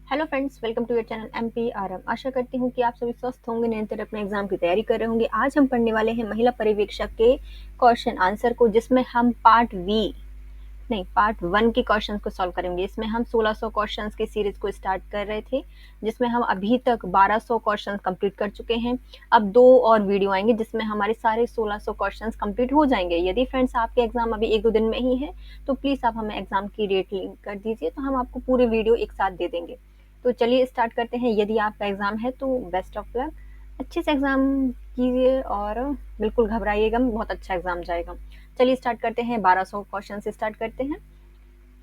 Hello friends, welcome to your channel MPRM. आशा करती हूँ कि आप सभी स्वस्थ होंगे, निरंतर अपने एग्जाम की तैयारी कर रहे होंगे। आज हम पढ़ने वाले हैं महिला पर्यवेक्षक के क्वेश्चन आंसर को, जिसमें हम पार्ट 1 के क्वेश्चंस को सॉल्व करेंगे। इसमें हम 1600 क्वेश्चंस की सीरीज को स्टार्ट कर रहे थे, जिसमें हम अभी तक 1200 क्वेश्चंस कंप्लीट कर चुके हैं। अब 2 और वीडियो आएंगे जिसमें हमारे सारे 1600 क्वेश्चंस कंप्लीट हो जाएंगे। यदि फ्रेंड्स आपके एग्जाम अभी 1-2 दिन में ही है तो प्लीज आप हमें एग्जाम की डेट लिंक कर दीजिए, तो हम आपको पूरे वीडियो एक साथ दे देंगे। तो चलिए स्टार्ट करते हैं। यदि आपका एग्जाम है तो बेस्ट ऑफ लक, अच्छे से एग्जाम कीजिए और बिल्कुल घबराइएगा, बहुत अच्छा एग्जाम जाएगा। चलिए स्टार्ट करते हैं। 1200 क्वेश्चन से स्टार्ट करते हैं।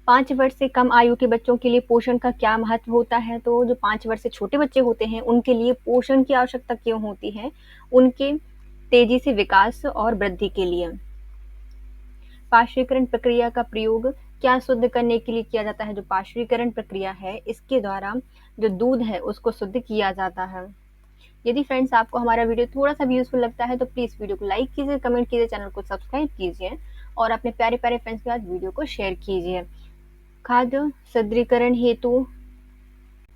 5 वर्ष से कम आयु के बच्चों के लिए पोषण का क्या महत्व होता है? तो जो 5 वर्ष से छोटे बच्चे होते हैं उनके लिए पोषण की आवश्यकता क्यों होती है? उनके तेजी से विकास और वृद्धि के लिए। पार्श्वीकरण प्रक्रिया का प्रयोग क्या शुद्ध करने के लिए किया जाता है? जो पार्श्वीकरण प्रक्रिया है, इसके द्वारा जो दूध है उसको शुद्ध किया जाता है। यदि फ्रेंड्स आपको हमारा वीडियो थोड़ा सा भी यूजफुल लगता है तो प्लीज वीडियो को लाइक कीजिए, कमेंट कीजिए, चैनल को सब्सक्राइब कीजिए और अपने प्यारे प्यारे फ्रेंड्स के साथ वीडियो को शेयर कीजिए। खाद्य सुदृढ़ीकरण हेतु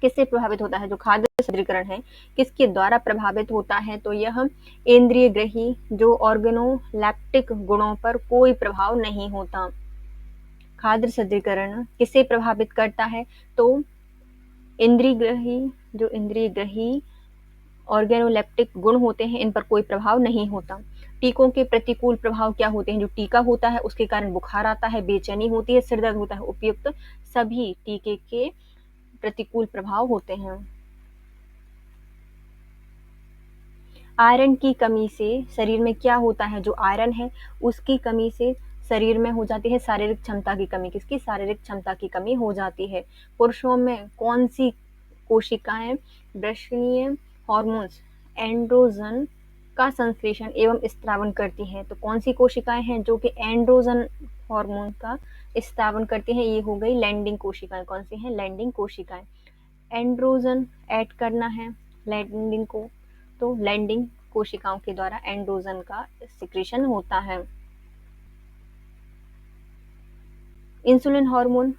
किससे प्रभावित होता है? जो खाद्य सुदृढ़ीकरण है किसके द्वारा प्रभावित होता है? तो यह इंद्रिय ग्रही जो ऑर्गेनोलेप्टिक गुणों पर कोई प्रभाव नहीं होता। खाद्य सुदृढ़ीकरण किसे प्रभावित करता है? तो इंद्रिय ग्रही ऑर्गेनोलेप्टिक गुण होते हैं, इन पर कोई प्रभाव नहीं होता। टीकों के प्रतिकूल प्रभाव क्या होते हैं? जो टीका होता है उसके कारण बुखार आता है, बेचैनी होती है, सिर दर्द होता है। उपयुक्त सभी टीके के प्रतिकूल प्रभाव होते हैं। आयरन की कमी से शरीर में क्या होता है? जो आयरन है उसकी कमी से शरीर में हो जाती है शारीरिक क्षमता की कमी। किसकी? शारीरिक क्षमता की कमी हो जाती है। पुरुषों में कौन सी कोशिकाएं वृषणीय हार्मोन्स एंड्रोजन का संश्लेषण एवं स्त्रावन करती हैं? तो कौन सी कोशिकाएं हैं जो कि एंड्रोजन हार्मोन का स्त्रावन करती हैं? ये हो गई लैंडिंग कोशिकाएं। कौन सी हैं? लैंडिंग कोशिकाएं। एंड्रोजन ऐड करना है लैंडिंग को, तो लैंडिंग कोशिकाओं के द्वारा एंड्रोजन का सिक्रेशन होता है। इंसुलिन हार्मोन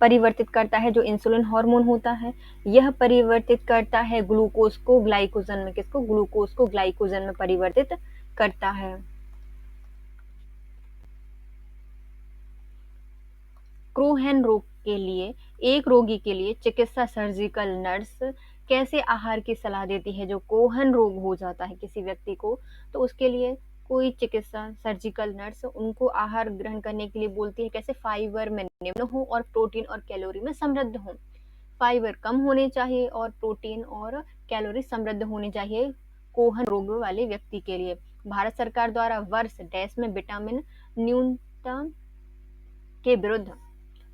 परिवर्तित करता है। जो इंसुलिन हार्मोन होता है यह परिवर्तित करता है ग्लूकोज को ग्लाइकोजन में। किसको? ग्लूकोज को ग्लाइकोजन में परिवर्तित करता है। क्रोहन रोग के लिए एक रोगी के लिए चिकित्सा सर्जिकल नर्स कैसे आहार की सलाह देती है? जो कोहन रोग हो जाता है किसी व्यक्ति को, तो उसके लिए कोई चिकित्सा सर्जिकल नर्स उनको आहार ग्रहण करने के लिए बोलती है। कैसे? फाइबर में निम्न हो और प्रोटीन और कैलोरी में समृद्ध हो। फाइबर कम होने चाहिए और प्रोटीन और कैलोरी समृद्ध होनी चाहिए कोहन रोग वाले व्यक्ति के लिए। भारत सरकार द्वारा वर्ष डैश में विटामिन न्यूनता के विरुद्ध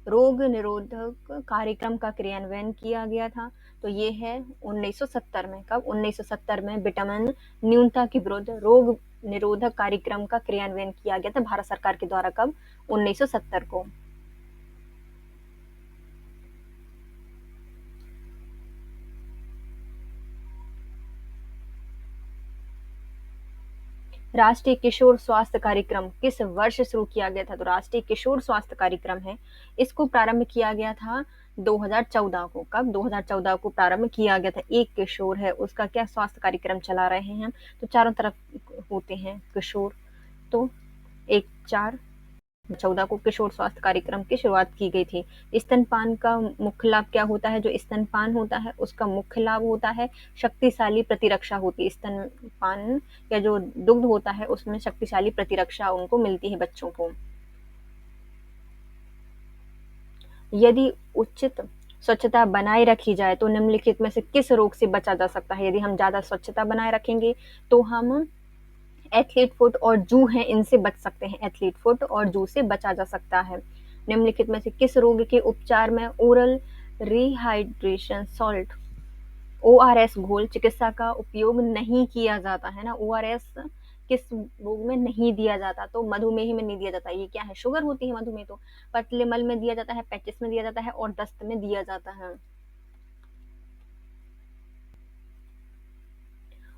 रोग निरोधक कार्यक्रम का क्रियान्वयन किया गया था। तो ये है 1970 में। कब? 1970 में विटामिन न्यूनता के विरुद्ध रोग निरोधक कार्यक्रम का क्रियान्वयन किया गया था भारत सरकार के द्वारा। कब? 1970 को। राष्ट्रीय किशोर स्वास्थ्य कार्यक्रम किस वर्ष शुरू किया गया था? तो राष्ट्रीय किशोर स्वास्थ्य कार्यक्रम है, इसको प्रारंभ किया गया था 2014 को। कब? 2014 को प्रारंभ किया गया था। एक किशोर है उसका क्या स्वास्थ्य कार्यक्रम चला रहे हैं हम, तो चारों तरफ होते हैं किशोर। तो 1/4/14 को किशोर स्वास्थ्य कार्यक्रम की शुरुआत की गई थी। स्तनपान का मुख्य लाभ क्या होता है? जो स्तनपान होता है उसका मुख्य लाभ होता है शक्तिशाली प्रतिरक्षा होती है। स्तनपान या जो दुग्ध होता है उसमें शक्तिशाली प्रतिरक्षा उनको मिलती है बच्चों को। यदि उचित स्वच्छता बनाए रखी जाए तो निम्नलिखित में से किस रोग से बचा जा सकता है? यदि हम ज्यादा स्वच्छता बनाए रखेंगे तो हम एथलीट फुट और जू हैं इनसे बच सकते हैं। एथलीट फुट और जू से बचा जा सकता है। निम्नलिखित में से किस रोग के उपचार में ओरल रिहाइड्रेशन सॉल्ट ORS घोल चिकित्सा का उपयोग नहीं किया जाता है ना? ORS किस रोग में नहीं दिया जाता? तो मधुमेह में नहीं दिया जाता। ये क्या है? शुगर होती है मधुमेह। तो पतले मल में दिया जाता है, पैचिस में दिया जाता है और दस्त में दिया जाता है।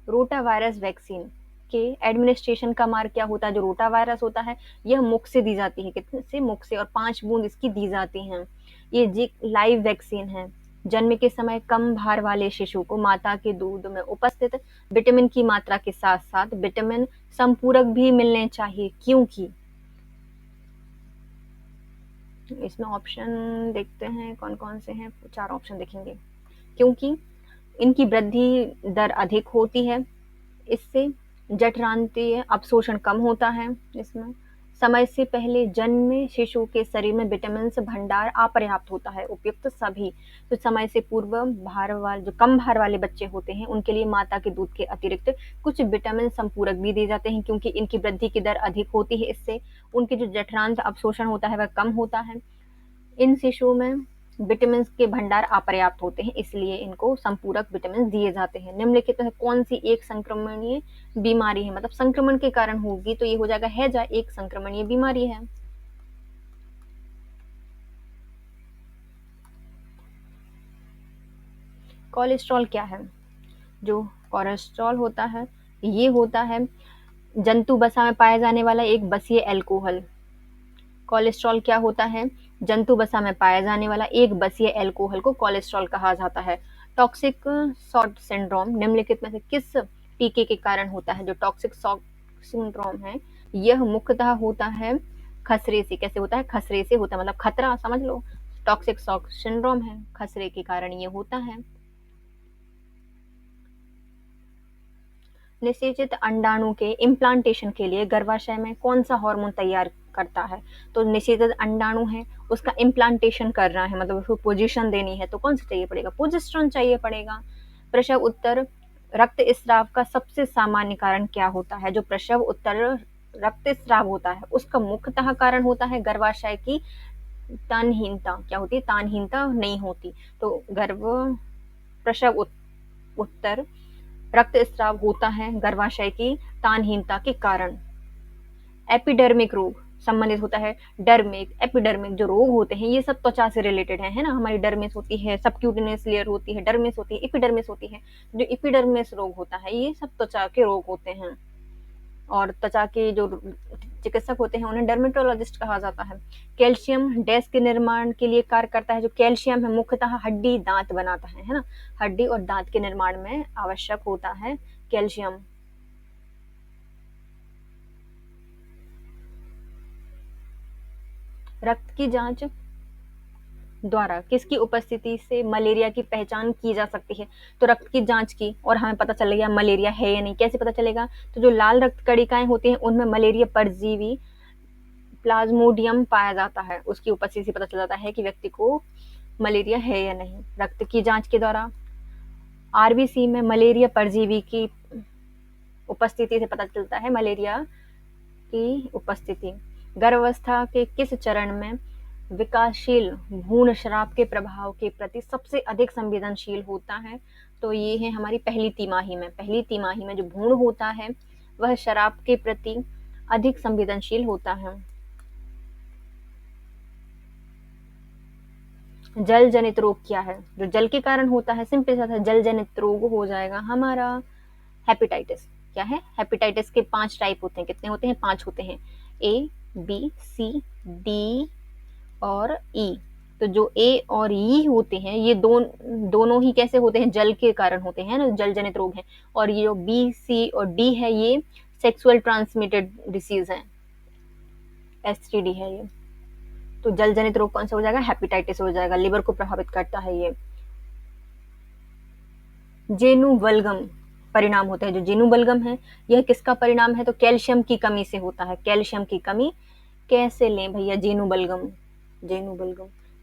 रोटा वायरस वैक्सीन के एडमिनिस्ट्रेशन का मार्ग क्या होता है? जो रोटा वायरस होता है यह मुख से दी जाती है। कितने से? मुख से, और 5 बूंद इसकी दी जाती हैं। ये लाइव वैक्सीन है, जन्म के समय कम भार वाले शिशु को माता के दूध में उपस्थित विटामिन की मात्रा के साथ साथ विटामिन संपूरक भी मिलने चाहिए, क्योंकि इसमें ऑप्शन देखते हैं कौन कौन से हैं, 4 ऑप्शन देखेंगे। क्योंकि इनकी वृद्धि दर अधिक होती है, इससे जठरांत्रीय अवशोषण कम होता है, इसमें समय से पहले जन्मे शिशु के शरीर में विटामिन भंडार अपर्याप्त होता है। उपयुक्त सभी तो समय से पूर्व भार वाले जो कम भार वाले बच्चे होते हैं उनके लिए माता के दूध के अतिरिक्त कुछ विटामिन संपूरक भी दिए जाते हैं, क्योंकि इनकी वृद्धि की दर अधिक होती है, इससे उनके जो जठरांत अवशोषण होता है वह कम होता है। इन शिशुओं में विटामिन के भंडार अपर्याप्त होते हैं, इसलिए इनको संपूरक विटामिन दिए जाते हैं। निम्नलिखित में कौन सी एक संक्रमणीय बीमारी है, मतलब संक्रमण के कारण होगी, तो ये हो जाएगा हैजा एक संक्रमणीय बीमारी है। कोलेस्ट्रॉल क्या है? जो कोलेस्ट्रॉल होता है ये होता है जंतु वसा में पाया जाने वाला एक बसीय एल्कोहल। कोलेस्ट्रॉल क्या होता है? जंतु वसा में पाया जाने वाला एक बसीय एल्कोहल को कोलेस्ट्रॉल कहा जाता है। टॉक्सिक शॉक सिंड्रोम निम्नलिखित में से किस टीके के कारण होता है? जो टॉक्सिक शॉक सिंड्रोम है यह मुख्यतः होता है खसरे से। कैसे होता है? खसरे से होता है, मतलब खतरा समझ लो। टॉक्सिक शॉक सिंड्रोम है, खसरे के कारण ये होता है। निषेचित अंडाणु के इम्प्लांटेशन के लिए गर्भाशय में कौन सा हार्मोन तैयार करता है? तो निषेचित अंडाणु है उसका इम्प्लांटेशन करना है, मतलब उसको पोजीशन देनी है, तो कौन सा चाहिए पड़ेगा? प्रोजेस्टेरोन चाहिए पड़ेगा। प्रसव उत्तर रक्त स्राव का सबसे सामान्य कारण क्या होता है? जो प्रसव उत्तर रक्त स्राव होता है उसका मुख्यतः कारण होता है गर्भाशय की तानहीनता। क्या होती है? तानहीनता नहीं होती। तो प्रसव उत्तर रक्तस्राव होता है गर्भाशय की तानहीनता के कारण। एपिडर्मिक रोग संबंधित होता है डर्मिक एपिडर्मिक जो रोग होते हैं ये सब त्वचा से रिलेटेड है ना। हमारी डर्मिस होती है, सबक्यूटेनियस लेयर होती है, डर्मिस होती है, एपिडर्मिस होती है। जो एपिडर्मिस रोग होता है ये सब त्वचा के रोग होते हैं, और त्वचा के जो चिकित्सक होते हैं उन्हें डर्मेटोलॉजिस्ट कहा जाता है। कैल्शियम डैश के निर्माण के लिए कार्य करता है। जो कैल्शियम है मुख्यतः हड्डी दांत बनाता है ना। हड्डी और दांत के निर्माण में आवश्यक होता है कैल्शियम। रक्त की जांच द्वारा किसकी उपस्थिति से मलेरिया की पहचान की जा सकती है? तो रक्त की जांच की और हमें पता चल गया मलेरिया है या नहीं। कैसे पता चलेगा? तो जो लाल रक्त कणिकाएं होती हैं उनमें मलेरिया परजीवी प्लाज्मोडियम पाया जाता है, उसकी उपस्थिति से पता चल जाता है कि व्यक्ति को मलेरिया है या नहीं। रक्त की जांच के द्वारा आरबीसी में मलेरिया परजीवी की उपस्थिति से पता चलता है मलेरिया की उपस्थिति। गर्भावस्था के किस चरण में विकासशील भ्रूण शराब के प्रभाव के प्रति सबसे अधिक संवेदनशील होता है? तो ये है हमारी पहली तिमाही में। पहली तिमाही में जो भ्रूण होता है वह शराब के प्रति अधिक संवेदनशील होता है। जल जनित रोग क्या है? जो जल के कारण होता है, सिंपल सा था, जल जनित रोग हो जाएगा हमारा हेपेटाइटिस। क्या है? हेपेटाइटिस के 5 टाइप होते हैं। कितने होते हैं? 5 होते हैं, ए बी सी डी और ई। तो जो ए और ई होते हैं ये दोनों ही कैसे होते हैं? जल के कारण होते हैं ना, जल जनित रोग हैं। और ये जो बी सी और डी है ये सेक्सुअल ट्रांसमिटेड डिसीज है, एसटीडी है ये। तो जल जनित रोग कौन सा हो जाएगा? हेपेटाइटिस हो जाएगा। लिवर को प्रभावित करता है ये। जेनुबलगम परिणाम होता है। जो जेनुबलगम है यह किसका परिणाम है? तो कैल्शियम की कमी से होता है। कैल्शियम की कमी कैसे लें भैया?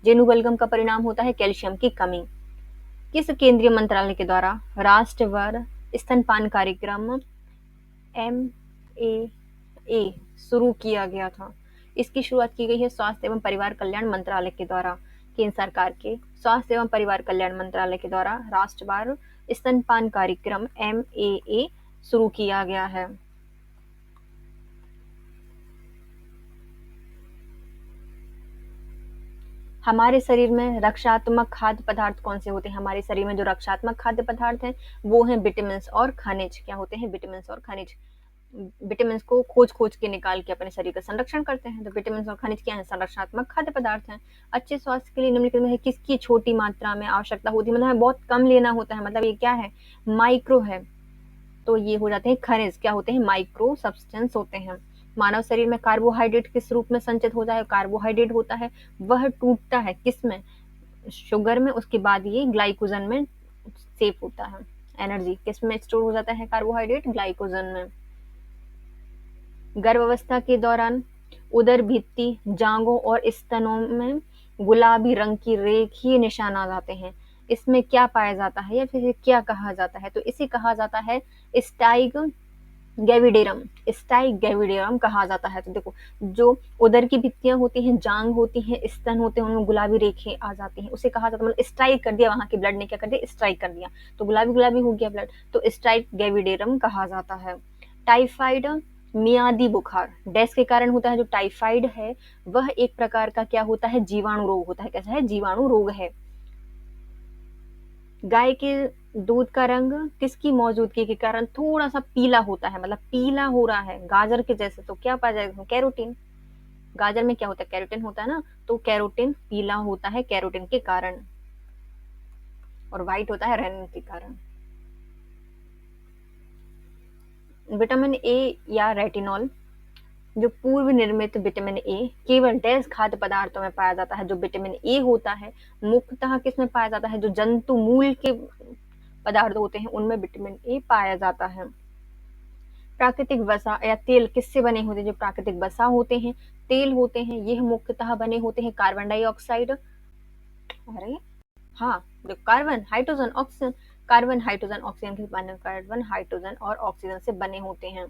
जेनुबलगम का परिणाम होता है कैल्शियम की कमी। किस केंद्रीय मंत्रालय के द्वारा राष्ट्रवार स्तनपान कार्यक्रम MAA शुरू किया गया था? इसकी शुरुआत की गई है स्वास्थ्य एवं परिवार कल्याण मंत्रालय के द्वारा। केंद्र सरकार के स्वास्थ्य एवं परिवार कल्याण मंत्रालय के द्वारा राष्ट्रवार स्तनपान कार्यक्रम MAA शुरू किया गया है। हमारे शरीर में रक्षात्मक खाद्य पदार्थ कौन से होते हैं? हमारे शरीर में जो रक्षात्मक खाद्य पदार्थ हैं वो हैं विटामिन और खनिज। क्या होते हैं? विटामिन और खनिज। विटामिन को खोज के निकाल के अपने शरीर का संरक्षण करते हैं। तो विटामिन और खनिज क्या है? संरक्षणात्मक खाद्य पदार्थ हैं। अच्छे स्वास्थ्य के लिए निम्नलिखित में किसकी छोटी मात्रा में आवश्यकता होती है? मतलब हमें बहुत कम लेना होता है, मतलब ये क्या है? माइक्रो है। तो ये हो जाते हैं खनिज, क्या होते हैं? माइक्रो सब्सटेंस होते हैं। मानव शरीर में कार्बोहाइड्रेट किस रूप में संचित हो जाए? कार्बोहाइड्रेट होता है वह टूटता है किस में? शुगर में, उसके बाद ये ग्लाइकोजन में सेव होता है। एनर्जी किस में स्टोर हो जाता है? कार्बोहाइड्रेट ग्लाइकोजन में। गर्भावस्था के दौरान उदर भित्ति, जांघों और स्तनों में गुलाबी रंग की रेखीय निशान आ जाते हैं। इसमें क्या पाया जाता है या फिर क्या कहा जाता है? तो इसे कहा जाता है स्टाइग गैविडेरम। स्टाइग गैविडेरम कहा जाता है। तो देखो, जो उदर की भित्तियां होती हैं, जांग होती हैं, स्तन होते हैं, उनमें गुलाबी रेखे आ जाती हैं, उसे कहा जाता है, मतलब स्ट्राइक कर दिया वहां के ब्लड ने, क्या कर दिया? स्ट्राइक कर दिया, तो गुलाबी गुलाबी हो गया ब्लड, तो स्ट्राइक गैविडेरम कहा जाता है। टाइफाइड मियादी बुखार डैश के कारण होता है। जो टाइफाइड है वह एक प्रकार का क्या होता है? जीवाणु रोग होता है। कैसा है? जीवाणु रोग है। गाय के दूध का रंग किसकी मौजूदगी के कारण थोड़ा सा पीला होता है? मतलब पीला हो रहा है गाजर के जैसे, तो क्या पाया जाएगा? कैरोटीन। गाजर में क्या होता है? कैरोटीन होता है ना, तो कैरोटीन पीला होता है कैरोटीन के कारण, और व्हाइट होता है रेनिन के कारण। विटामिन ए या रेटिनॉल, जो पूर्व निर्मित विटामिन ए केवल डैश खाद्य पदार्थों में पाया जाता है। जो विटामिन ए होता है मुख्यतः किस में पाया जाता है? जो जंतु मूल के पदार्थ होते हैं उनमें विटामिन ए पाया जाता है। प्राकृतिक वसा या तेल किससे बने होते हैं? जो प्राकृतिक वसा होते हैं, तेल होते हैं, यह मुख्यतः बने होते हैं कार्बन डाइऑक्साइड, अरे हाँ, जो carbon hydrogen oxygen, carbon hydrogen oxygen के बने, कार्बन हाइड्रोजन और ऑक्सीजन से बने होते हैं।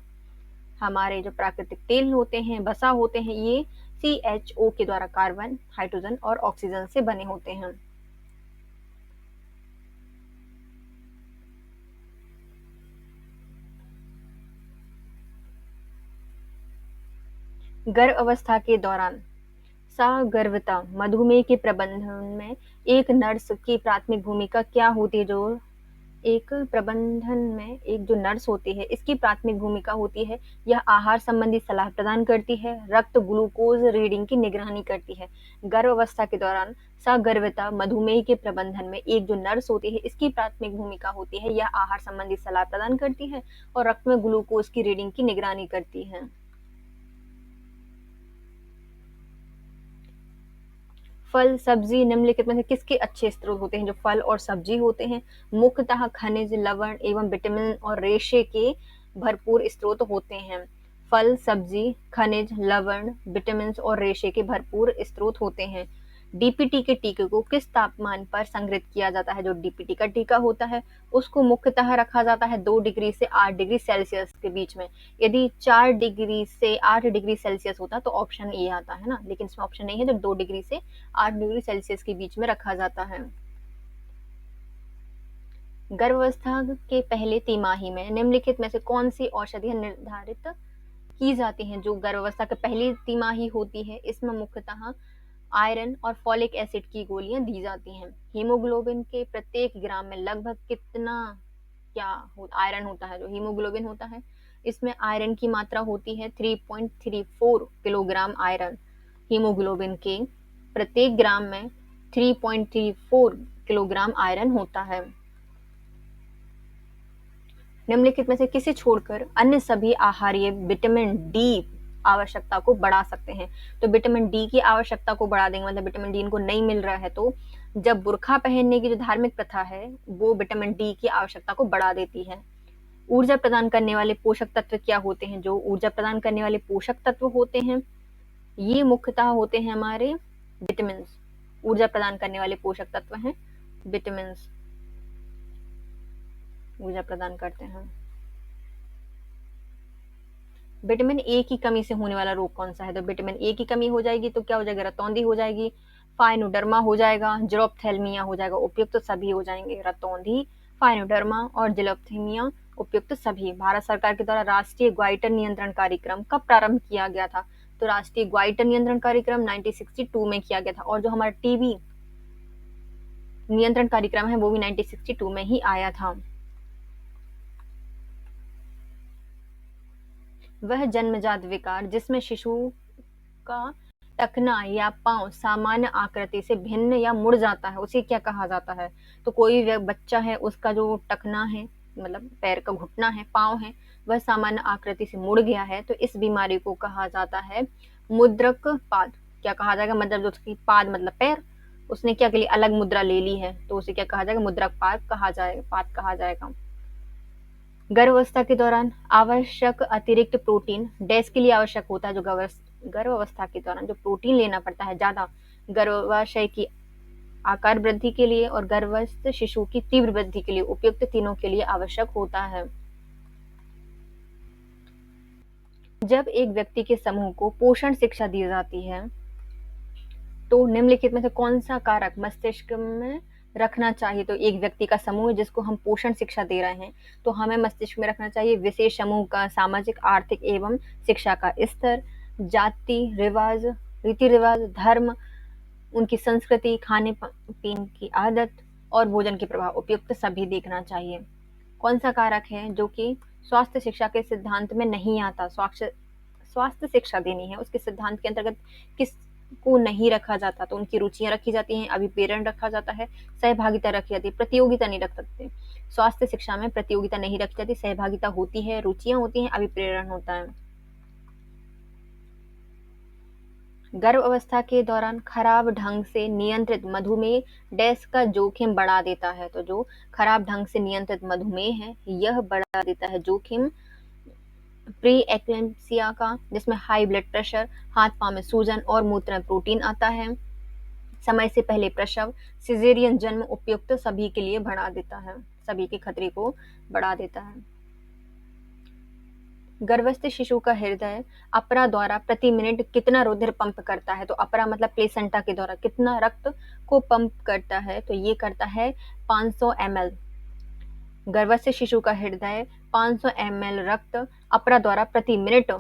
हमारे जो प्राकृतिक तेल होते हैं, वसा होते हैं, ये CHO के द्वारा कार्बन हाइड्रोजन और ऑक्सीजन से बने होते हैं। गर्भ अवस्था के दौरान सगर्भता मधुमेह के प्रबंधन में एक नर्स की प्राथमिक भूमिका क्या होती है? जो एक प्रबंधन में एक जो नर्स होती है, इसकी प्राथमिक भूमिका होती है, यह आहार संबंधी सलाह प्रदान करती है, रक्त ग्लूकोज रीडिंग की निगरानी करती है। गर्भावस्था के दौरान सगर्भता मधुमेह के प्रबंधन में एक जो नर्स होती है, इसकी प्राथमिक भूमिका होती है, यह आहार संबंधी सलाह प्रदान करती है और रक्त में ग्लूकोज की रीडिंग की निगरानी करती है। फल सब्जी निम्नलिखित में से किसके अच्छे स्रोत होते हैं? जो फल और सब्जी होते हैं मुख्यतः खनिज, लवण एवं विटामिन और रेशे के भरपूर स्रोत होते हैं। फल सब्जी, खनिज, लवण, विटामिन और रेशे के भरपूर स्रोत होते हैं। डीपीटी के टीके को किस तापमान पर संग्रहित किया जाता है? जो डीपीटी का टीका होता है उसको मुख्यतः रखा जाता है 2 डिग्री से 8 डिग्री सेल्सियस के बीच में। यदि 4 डिग्री से 8 डिग्री सेल्सियस होता तो ऑप्शन ए आता है ना, लेकिन इसमें ऑप्शन नहीं है, जो 2 डिग्री से 8 डिग्री सेल्सियस के बीच में रखा जाता है। गर्भावस्था के पहले तिमाही में निम्नलिखित में से कौन सी औषधियां निर्धारित की जाती हैं? जो गर्भावस्था के पहली तिमाही होती है इसमें मुख्यतः आयरन और फॉलिक एसिड की गोलियां दी जाती हैं। हीमोग्लोबिन के प्रत्येक ग्राम में लगभग कितना आयरन होता है? जो हीमोग्लोबिन होता है इसमें आयरन की मात्रा होती है 3.34 किलोग्राम आयरन। हीमोग्लोबिन के प्रत्येक ग्राम में 3.34 किलोग्राम आयरन होता है। निम्नलिखित में से किसे छोड़कर अन्य सभी आहार्य विटामिन डी आवश्यकता को बढ़ा सकते हैं? तो विटामिन डी की आवश्यकता को बढ़ा देंगे, मतलब विटामिन डी इनको नहीं मिल रहा है तो जब बुर्का पहनने की जो धार्मिक प्रथा है वो विटामिन डी की आवश्यकता को बढ़ा देती है। ऊर्जा प्रदान करने वाले पोषक तत्व क्या होते हैं? जो ऊर्जा प्रदान करने वाले पोषक तत्व होते हैं ये मुख्यतः होते हैं हमारे विटामिन। ऊर्जा प्रदान करने वाले पोषक तत्व हैं विटामिन, ऊर्जा प्रदान करते हैं। विटामिन ए की कमी से होने वाला रोग कौन सा है? तो विटामिन ए की कमी हो जाएगी तो क्या हो जाएगा? रतौंधी हो जाएगी, फाइनोडर्मा हो जाएगा, जीरोप्थेल्मिया हो जाएगा, उपयुक्त सभी हो जाएंगे। रतौंधी, फाइनोडर्मा और जीरोप्थेल्मिया उपयुक्त सभी। भारत सरकार के द्वारा राष्ट्रीय ग्वाइटर नियंत्रण कार्यक्रम कब प्रारंभ किया गया था? तो राष्ट्रीय ग्वाइटर नियंत्रण कार्यक्रम 1962 में किया गया था, और जो हमारा टीबी नियंत्रण कार्यक्रम है वो भी 1962 में ही आया था। वह जन्मजात विकार जिसमें शिशु का टखना या पाँव सामान्य आकृति से भिन्न या मुड़ जाता है, उसे क्या कहा जाता है? तो कोई बच्चा है, उसका जो टखना है, मतलब पैर का घुटना है, पाँव है, वह सामान्य आकृति से मुड़ गया है, तो इस बीमारी को कहा जाता है मुद्रक पाद। क्या कहा जाएगा? मतलब जो उसकी पाद मतलब पैर, उसने क्या के लिए अलग मुद्रा ले ली है, तो उसे क्या कहा जाएगा? मुद्रक पाद कहा जाएगा। गर्भावस्था के दौरान आवश्यक अतिरिक्त प्रोटीन डैश के लिए आवश्यक होता है। जो गर्भावस्था के दौरान जो प्रोटीन लेना पड़ता है ज्यादा, गर्भाशय की आकार वृद्धि के लिए और गर्भस्थ शिशु की तीव्र वृद्धि के लिए, उपयुक्त तीनों के लिए आवश्यक होता है। जब एक व्यक्ति के समूह को पोषण शिक्षा दी जाती है, तो निम्नलिखित में से कौन सा कारक मस्तिष्क में रखना चाहिए? तो एक व्यक्ति का समूह है जिसको हम पोषण शिक्षा दे रहे हैं, तो हमें मस्तिष्क में रखना चाहिए विशेष समूह का सामाजिक, आर्थिक एवं शिक्षा का स्तर, जाति, रिवाज, रीति रिवाज, धर्म, उनकी संस्कृति, खाने पीने की आदत और भोजन के प्रभाव, उपयुक्त सभी देखना चाहिए। कौन सा कारक है जो कि स्वास्थ्य शिक्षा के सिद्धांत में नहीं आता? स्वास्थ्य शिक्षा देनी है, उसके सिद्धांत के अंतर्गत किस को नहीं रखा जाता? तो उनकी रुचियां रखी जाती हैं, अभिप्रेरण रखा जाता है, सहभागिता रखी जाती है, प्रतियोगिता नहीं रख सकते। स्वास्थ्य शिक्षा में प्रतियोगिता नहीं रखी जाती, सहभागिता होती है, रुचियां होती हैं, अभिप्रेरण होता है। गर्भ अवस्था के दौरान खराब ढंग से नियंत्रित मधुमेह डैश का जोखिम बढ़ा देता है। तो जो खराब ढंग से नियंत्रित मधुमेह है, यह बढ़ा देता है जोखिम प्री एक्लेम्पसिया का, जिसमें हाई ब्लड प्रेशर, हाथ पांव में सूजन और मूत्र में प्रोटीन आता है। समय से पहले प्रसव, सिजेरियन जन्म उपयुक्त सभी के लिए बढ़ा देता है, सभी के खतरे को बढ़ा देता है। गर्भस्थ शिशु का हृदय अपरा द्वारा प्रति मिनट कितना रुधिर पंप करता है? तो अपरा मतलब प्लेसेंटा के द्वारा कितना रक्त को पंप करता है? तो ये करता है 500 ml। गर्भस्थ शिशु का हृदय 500 ml रक्त अपरा द्वारा प्रति मिनट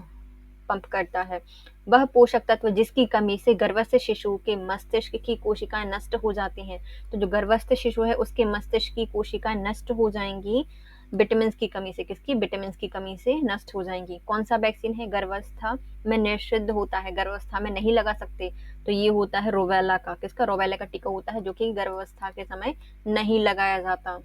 पंप करता है। वह पोषक तत्व जिसकी कमी से गर्भस्थ शिशु के मस्तिष्क की कोशिकाएं नष्ट हो जाती हैं। तो जो गर्भस्थ शिशु है उसके मस्तिष्क की कोशिकाएं नष्ट हो जाएंगी विटामिन की कमी से। किसकी? विटामिन की कमी से नष्ट हो जाएंगी। कौन सा वैक्सीन है गर्भावस्था में निषिद्ध होता है, गर्भावस्था में नहीं लगा सकते? तो ये होता है रोबेला का। किसका? रोबेला का टीका होता है, जो कि गर्भावस्था के समय नहीं लगाया जाता।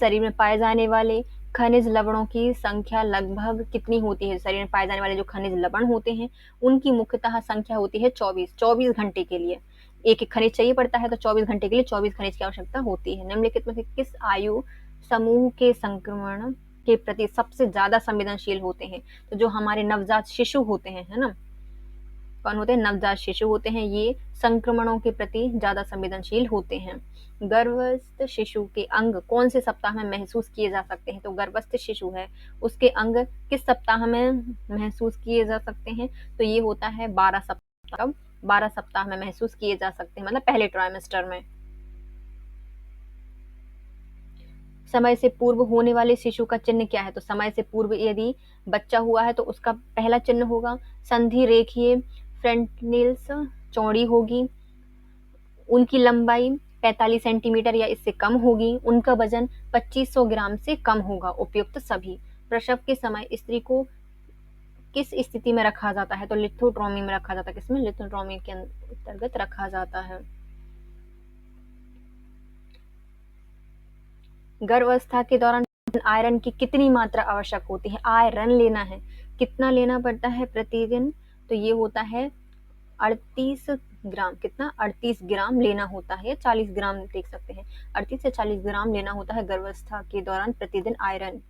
शरीर में पाए जाने वाले खनिज लवणों की संख्या लगभग कितनी होती है? शरीर में पाए जाने वाले जो खनिज लवण होते हैं उनकी मुख्यतः संख्या होती है 24 घंटे के लिए एक एक खनिज चाहिए पड़ता है, तो 24 घंटे के लिए 24 खनिज की आवश्यकता होती है। निम्नलिखित में से किस आयु समूह के संक्रमण के प्रति सबसे ज्यादा संवेदनशील होते हैं? तो जो हमारे नवजात शिशु होते हैं, है ना, कौन होते हैं? नवजात शिशु होते हैं, ये संक्रमणों के प्रति ज्यादा संवेदनशील होते हैं। गर्भस्थ शिशु के अंग कौन से सप्ताह में महसूस किए जा सकते हैं? तो गर्भस्थ शिशु है उसके अंग किस सप्ताह में महसूस किए जा सकते हैं? तो ये होता है 12 सप्ताह। 12 सप्ताह में महसूस किए जा सकते हैं, मतलब पहले ट्राइमेस्टर में। समय से पूर्व होने वाले शिशु का चिन्ह क्या है? तो समय से पूर्व यदि बच्चा हुआ है तो उसका पहला चिन्ह होगा संधि रेखीय फ्रंटनेल्स चौड़ी होगी, उनकी लंबाई 45 सेंटीमीटर या इससे कम होगी, उनका वजन 2500 ग्राम से कम होगा, उपयुक्त सभी। प्रसव के समय स्त्री को किस स्थिति में रखा जाता है? तो लिथोट्रॉमी में रखा जाता है। किसमें? लिथोट्रॉमी के अंतर्गत रखा जाता है। गर्भावस्था के दौरान आयरन की कितनी मात्रा आवश्यक होती है? आयरन लेना है, कितना लेना पड़ता है प्रतिदिन? तो ये होता है 38 ग्राम। कितना? 38 ग्राम लेना होता है, 40 ग्राम देख सकते हैं, 38 से 40 ग्राम लेना होता है गर्भावस्था के दौरान प्रतिदिन आयरन।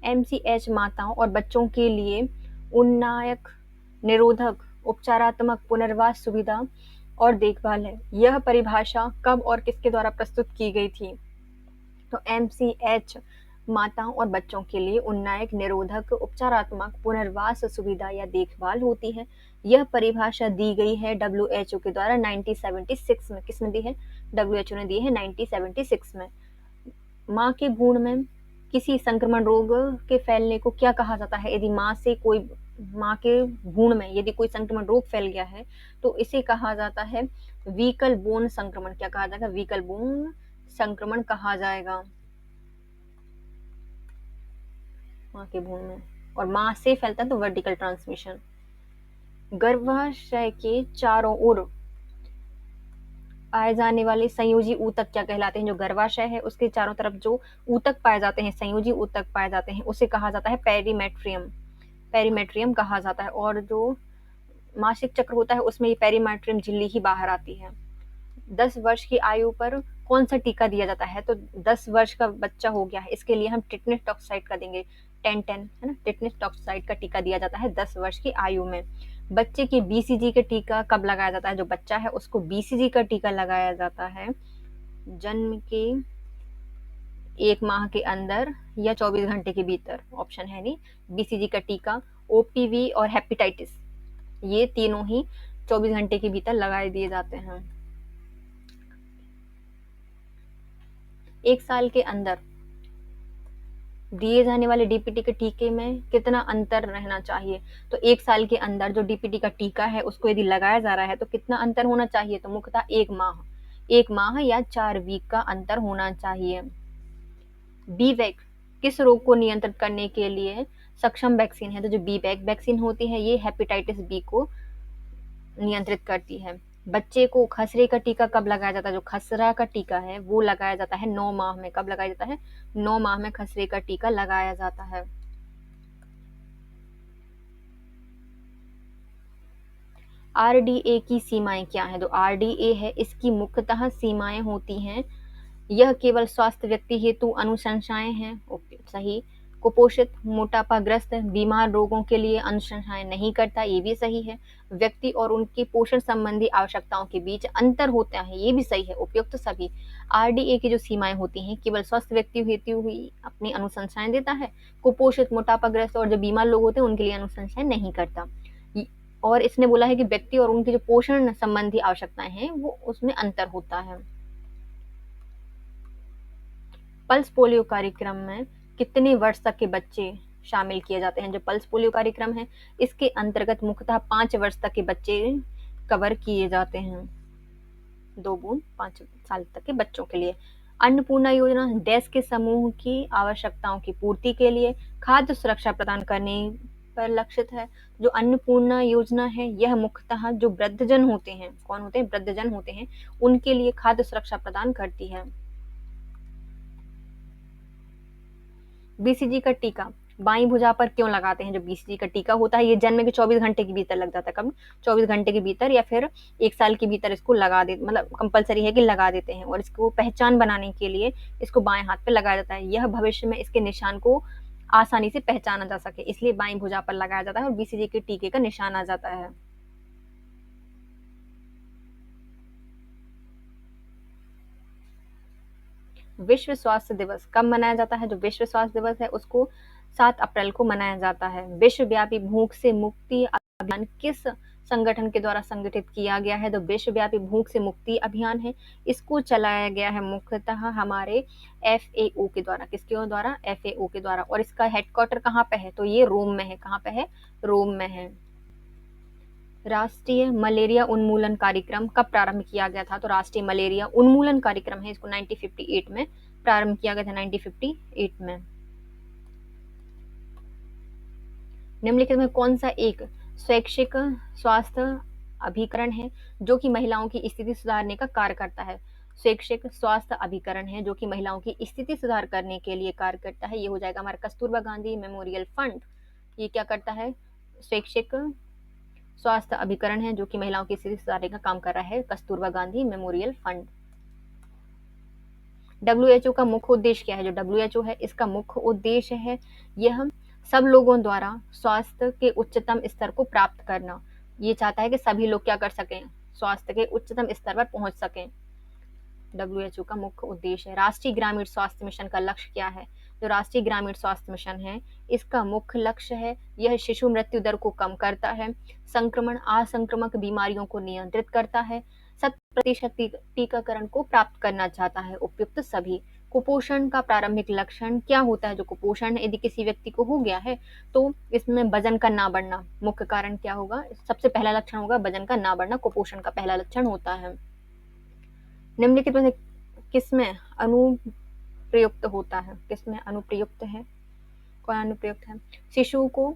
MCH माताओं और बच्चों के लिए उन्नायक निरोधक उपचारात्मक पुनर्वास सुविधा और देखभाल है। यह परिभाषा कब और किसके द्वारा प्रस्तुत की गई थी? तो MCH माताओं और बच्चों के लिए उन्नायक निरोधक उपचारात्मक पुनर्वास सुविधा या देखभाल होती है। यह परिभाषा दी गई है WHO के द्वारा 1976 में। किसने दी है? WHO ने दी है 1976 में। माँ के भ्रूण में किसी संक्रमण रोग के फैलने को क्या कहा जाता है? यदि माँ से कोई माँ के भ्रूण में यदि कोई संक्रमण रोग फैल गया है तो इसे कहा जाता है वीकल बोन संक्रमण। क्या कहा जाएगा? वीकल बोन संक्रमण कहा जाएगा माँ के भ्रूण में, और माँ से फैलता है तो वर्टिकल ट्रांसमिशन। गर्भाशय के चारों ओर पाए जाने वाले संयोजी ऊतक क्या कहलाते हैं? जो गर्भाशय है उसके चारों तरफ जो ऊतक पाए जाते हैं, संयोजी ऊतक पाए जाते हैं, उसे कहा जाता है पेरीमेट्रियम। पेरीमेट्रियम कहा जाता है। और जो मासिक चक्र होता है उसमें ये पेरीमेट्रियम झिल्ली ही बाहर आती है। 10 वर्ष की आयु पर कौन सा टीका दिया जाता है? तो 10 वर्ष का बच्चा हो गया है, इसके लिए हम टिटनेस टॉक्साइड का देंगे, 10-10 है ना, टिटनेस टॉक्साइड का टीका दिया जाता है 10 वर्ष की आयु में। बच्चे के बीसीजी का टीका कब लगाया जाता है? जो बच्चा है उसको बीसीजी का टीका लगाया जाता है जन्म के 1 माह के अंदर या 24 घंटे के भीतर। ऑप्शन है नहीं, बीसीजी का टीका, ओपीवी और हेपेटाइटिस, ये तीनों ही 24 घंटे के भीतर लगाए दिए जाते हैं। 1 साल के अंदर दिए जाने वाले डीपीटी के टीके में कितना अंतर रहना चाहिए? तो 1 साल के अंदर जो डीपीटी का टीका है उसको यदि लगाया जा रहा है तो कितना अंतर होना चाहिए? तो मुख्यतः 1 माह या 4 वीक का अंतर होना चाहिए। बीवैक किस रोग को नियंत्रित करने के लिए सक्षम वैक्सीन है? तो जो बीवैक वैक्सीन होती है ये हेपेटाइटिस बी को नियंत्रित करती है। बच्चे को खसरे का टीका कब लगाया जाता है? जो खसरा का टीका है वो लगाया जाता है 9 माह में। कब लगाया जाता है? 9 माह में खसरे का टीका लगाया जाता है। आरडीए की सीमाएं क्या है? तो आरडीए है इसकी मुख्यतः सीमाएं होती हैं, यह केवल स्वास्थ्य व्यक्ति हेतु अनुशंसाएं हैं। ओके, सही। कुपोषित, मोटापाग्रस्त, बीमार रोगों के लिए अनुशंसाएं नहीं करता, ये भी सही है। व्यक्ति और उनकी पोषण संबंधी आवश्यकताओं के बीच अंतर होता है, ये भी सही है। उपयुक्त सभी। आरडीए की जो सीमाएं होती हैं केवल स्वस्थ व्यक्ति हेतु ही अपनी अनुशंसाएं देता है, कुपोषित, मोटापाग्रस्त और जो बीमार लोग होते हैं उनके लिए अनुशंसाएं नहीं करता। और इसने बोला है कि व्यक्ति और उनकी जो पोषण संबंधी आवश्यकताएं हैं वो उसमें अंतर होता है। पल्स पोलियो कार्यक्रम में कितने वर्ष तक के बच्चे शामिल किए जाते हैं? जो पल्स पोलियो कार्यक्रम है इसके अंतर्गत मुख्यतः 5 वर्ष तक के बच्चे कवर किए जाते हैं, 2 बूंद 5 साल तक के बच्चों के लिए। अन्नपूर्णा योजना देश के समूह की आवश्यकताओं की पूर्ति के लिए खाद्य सुरक्षा प्रदान करने पर लक्षित है। जो अन्नपूर्णा योजना है यह मुख्यतः जो वृद्धजन होते हैं, कौन होते हैं? वृद्धजन होते हैं, उनके लिए खाद्य सुरक्षा प्रदान करती है। बीसीजी का टीका बाईं भुजा पर क्यों लगाते हैं? जो बीसीजी का टीका होता है ये जन्म के 24 घंटे के भीतर लग जाता है। कब? 24 घंटे के भीतर या फिर 1 साल के भीतर इसको लगा दे, मतलब कंपलसरी है कि लगा देते हैं। और इसको पहचान बनाने के लिए इसको बाएं हाथ पे लगाया जाता है, यह भविष्य में इसके निशान को आसानी से पहचाना जा सके, इसलिए बाईं भुजा पर लगाया जाता है और बीसीजी के टीके का निशान आ जाता है। विश्व स्वास्थ्य दिवस कब मनाया जाता है? जो विश्व स्वास्थ्य दिवस है उसको 7 अप्रैल को मनाया जाता है। विश्वव्यापी भूख से मुक्ति अभियान किस संगठन के द्वारा संगठित किया गया है? तो विश्वव्यापी भूख से मुक्ति अभियान है, इसको चलाया गया है मुख्यतः हमारे FAO के द्वारा। किसके द्वारा? FAO के द्वारा। और इसका हेडक्वार्टर कहाँ पे है? तो ये रोम में है। कहाँ पे है? रोम में है। राष्ट्रीय मलेरिया उन्मूलन कार्यक्रम कब प्रारंभ किया गया था? तो राष्ट्रीय मलेरिया उन्मूलन कार्यक्रम है इसको 1958 में प्रारंभ किया गया था, 1958 में। निम्नलिखित में कौन सा एक स्वैच्छिक स्वास्थ्य अभिकरण है जो कि महिलाओं की स्थिति सुधारने का कार्य करता है? स्वैच्छिक स्वास्थ्य अभिकरण है जो कि महिलाओं की स्थिति सुधार करने के लिए कार्य करता है, ये हो जाएगा हमारा कस्तूरबा गांधी मेमोरियल फंड। ये क्या करता है? स्वैच्छिक स्वास्थ्य अभिकरण है जो कि महिलाओं की स्थिति सुधारने का काम कर रहा है, Kasturba Gandhi memorial fund. WHO का मुख्य उद्देश्य क्या है? जो WHO है इसका मुख्य उद्देश्य है यह सब लोगों द्वारा स्वास्थ्य के उच्चतम स्तर को प्राप्त करना। ये चाहता है कि सभी लोग क्या कर सकें? स्वास्थ्य के उच्चतम स्तर पर पहुंच सकें। WHO का मुख्य उद्देश्य है। राष्ट्रीय ग्रामीण स्वास्थ्य मिशन का लक्ष्य क्या है? जो राष्ट्रीय ग्रामीण स्वास्थ्य मिशन है इसका मुख्य लक्ष्य है यह शिशु मृत्यु दर को कम करता है, संक्रमण असंक्रामक बीमारियों को नियंत्रित करता है, 100% टीकाकरण को प्राप्त करना चाहता है। उपयुक्त सभी। कुपोषण का प्रारंभिक लक्षण क्या होता है? जो कुपोषण यदि किसी व्यक्ति को हो गया है तो इसमें वजन का ना बढ़ना मुख्य कारण क्या होगा? सबसे पहला लक्षण होगा वजन का ना बढ़ना, कुपोषण का पहला लक्षण होता है। निम्नलिखित में से किसमें अनुप्रयुक्त होता है? किसमें अनुप्रयुक्त है? कौन अनुप्रयुक्त है? शिशु को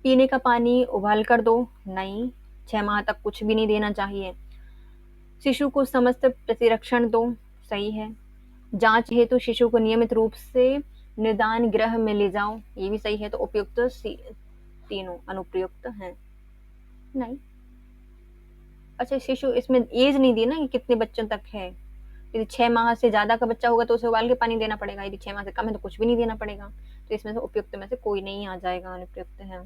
पीने का पानी उबाल कर दो, नहीं। 6 माह तक कुछ भी नहीं देना चाहिए। शिशु को समस्त प्रतिरक्षण दो, सही है। जांच हेतु शिशु को नियमित रूप से निदान गृह में ले जाओ, ये भी सही है। तो उपयुक्त तीनों अनुप्रयुक्त हैं। नहीं, अच्छा शिशु इसमें एज नहीं दी ना कि कितने बच्चों तक है। यदि 6 माह से ज्यादा का बच्चा होगा तो उसे उबाल के पानी देना पड़ेगा, यदि 6 माह से कम है तो कुछ भी नहीं देना पड़ेगा। तो इसमें से उपयुक्त में से कोई नहीं आ जाएगा, अनुपयुक्त है।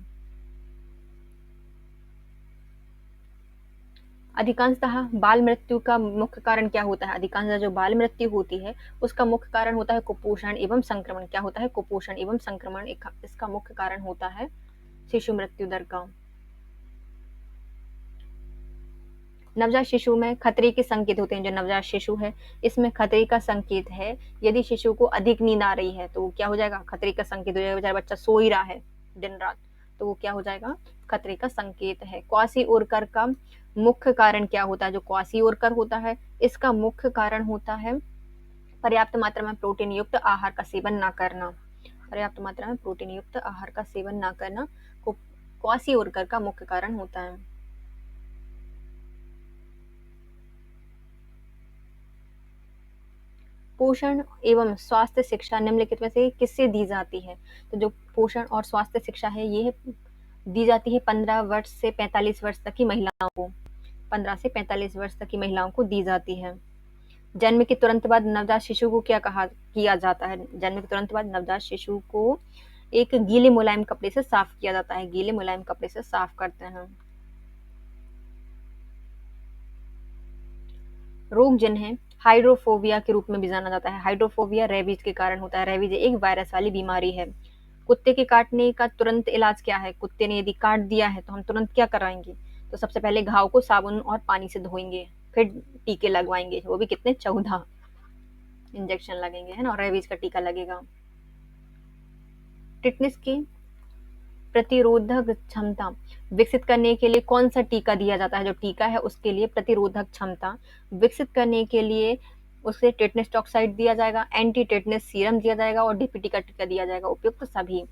अधिकांशतः बाल मृत्यु का मुख्य कारण क्या होता है? अधिकांशतः जो बाल मृत्यु होती है उसका मुख्य कारण होता है कुपोषण एवं संक्रमण। क्या होता है? कुपोषण एवं संक्रमण इसका मुख्य कारण होता है शिशु मृत्यु दर का। नवजात शिशु में खतरे के संकेत होते हैं। जो नवजात शिशु है इसमें खतरे का संकेत है। यदि शिशु को अधिक नींद आ रही है तो वो क्या हो जाएगा? खतरे का संकेत हो जाएगा। बेचारा बच्चा सो ही रहा है दिन रात, तो वो क्या हो जाएगा? खतरे का संकेत है। क्वासी-ओरकर का मुख्य कारण क्या होता है? जो क्वासी-ओरकर होता है इसका मुख्य कारण होता है पर्याप्त मात्रा में प्रोटीन युक्त आहार का सेवन ना करना। पर्याप्त मात्रा में प्रोटीन युक्त आहार का सेवन ना करना क्वासी-ओरकर का मुख्य कारण होता है। पोषण एवं स्वास्थ्य शिक्षा निम्नलिखित में से किससे दी जाती है? तो जो पोषण और स्वास्थ्य शिक्षा है ये दी जाती है 15 वर्ष से 45 वर्ष तक की महिलाओं को। 15 से 45 वर्ष तक की महिलाओं को दी जाती है। जन्म के तुरंत बाद नवजात शिशु को क्या किया जाता है? जन्म के तुरंत बाद नवजात शिशु को एक गीले मुलायम कपड़े से साफ किया जाता है। गीले मुलायम कपड़े से साफ करते हैं। रोग जिन्हें हाइड्रोफोबिया के रूप में भी जाना जाता है। हाइड्रोफोबिया रेबीज के कारण होता है। रेबीज एक वायरस वाली बीमारी है। कुत्ते के काटने का तुरंत इलाज क्या है? कुत्ते ने यदि काट दिया है तो हम तुरंत क्या कराएंगे? तो सबसे पहले घाव को साबुन और पानी से धोएंगे, फिर टीके लगवाएंगे, वो भी कितने? 14 इंजेक्शन लगेंगे, है ना। रेबीज का टीका लगेगा। टिटनेस की प्रतिरोधक क्षमता विकसित करने के लिए कौन सा टीका दिया जाता है? जो टीका है उसके लिए प्रतिरोधक क्षमता विकसित करने के लिए उसे टेटनस टॉक्साइड दिया जाएगा, एंटी टेटनस सीरम दिया जाएगा और डीपीटी का टीका दिया जाएगा। उपयुक्त सभी।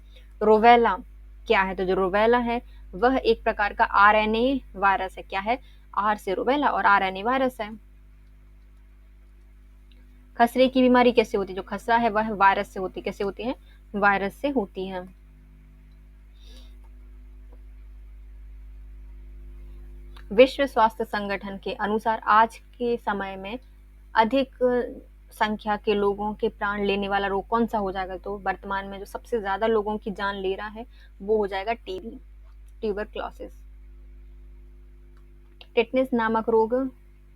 रोवेला क्या है? तो जो रोवेला है वह एक प्रकार का आरएनए वायरस है। क्या है? आर से रोवेला और आरएनए वायरस है। खसरे की बीमारी कैसे होती है? जो खसरा है वह वायरस से होती है। कैसे होती है? वायरस से होती है। विश्व स्वास्थ्य संगठन के अनुसार आज के समय में अधिक संख्या के लोगों के प्राण लेने वाला रोग कौन सा हो जाएगा? तो वर्तमान में जो सबसे ज्यादा लोगों की जान ले रहा है वो हो जाएगा टीबी, ट्यूबरक्लोसिस। टिटनेस नामक रोग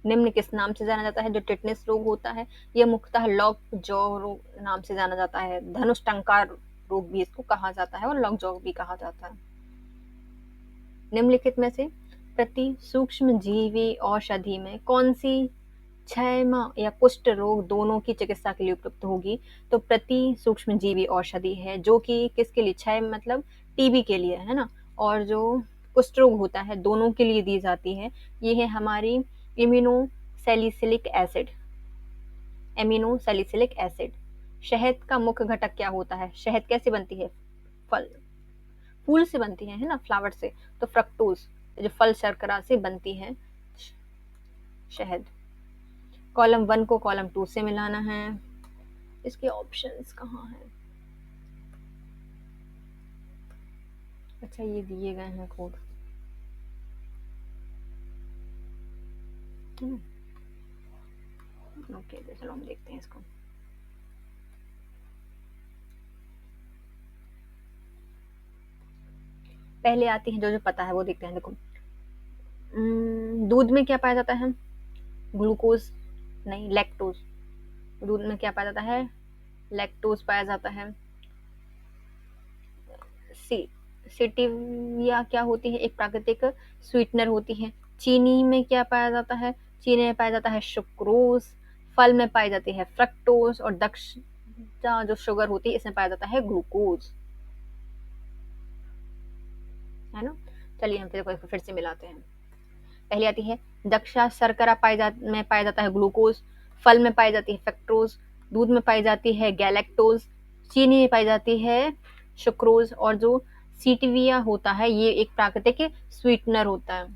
निम्न किस नाम से जाना जाता है? जो टिटनेस रोग होता है यह मुख्यतः लॉक जॉ रोग नाम से जाना जाता है। धनुष टंकार रोग भी इसको कहा जाता है और लॉक जॉ भी कहा जाता है। निम्नलिखित में से प्रति सूक्ष्म जीवी औषधि में कौन सी क्षयमा या कुष्ठ रोग दोनों की चिकित्सा के लिए उपयुक्त होगी? तो प्रति सूक्ष्म जीवी औषधि है जो कि किसके लिए? क्षय मतलब टीबी के लिए, है ना। और जो कुष्ठ रोग होता है दोनों के लिए दी जाती है। ये है हमारी इम्यूनोसैलिसिलिक एसिड। एमिनोसैलिसिलिक एसिड। शहद का मुख्य घटक क्या होता है? शहद कैसे बनती है? फल फूल से बनती है ना, फ्लावर से। तो फ्रक्टोज जो फल शर्करा से बनती है शहद। कॉलम 1 को कॉलम 2 से मिलाना है। इसके ऑप्शंस कहाँ हैं? अच्छा ये दिए गए हैं कोड। ओके तो चलो हम देखते हैं इसको। पहले आती है जो पता है वो देखते हैं। देखो दूध में क्या पाया जाता है? ग्लूकोज नहीं, लैक्टोज। दूध में क्या पाया जाता है? लैक्टोज पाया जाता है। सेटिविया क्या होती है? एक प्राकृतिक स्वीटनर होती है। चीनी में क्या पाया जाता है? चीनी में पाया जाता है सुक्रोज। फल में पाई जाती है फ्रक्टोज, और दक्षा जो शुगर होती है इसमें पाया जाता है ग्लूकोज, है ना। चलिए हम फिर से मिलाते हैं। पहली आती है दक्षा शर्करा में पाया जाता है ग्लूकोज, फल में पाई जाती है फ्रक्टोज, दूध में पाई जाती है गैलेक्टोज, चीनी में पाई जाती है सुक्रोज, और जो सीटविया होता है ये एक प्राकृतिक स्वीटनर होता है।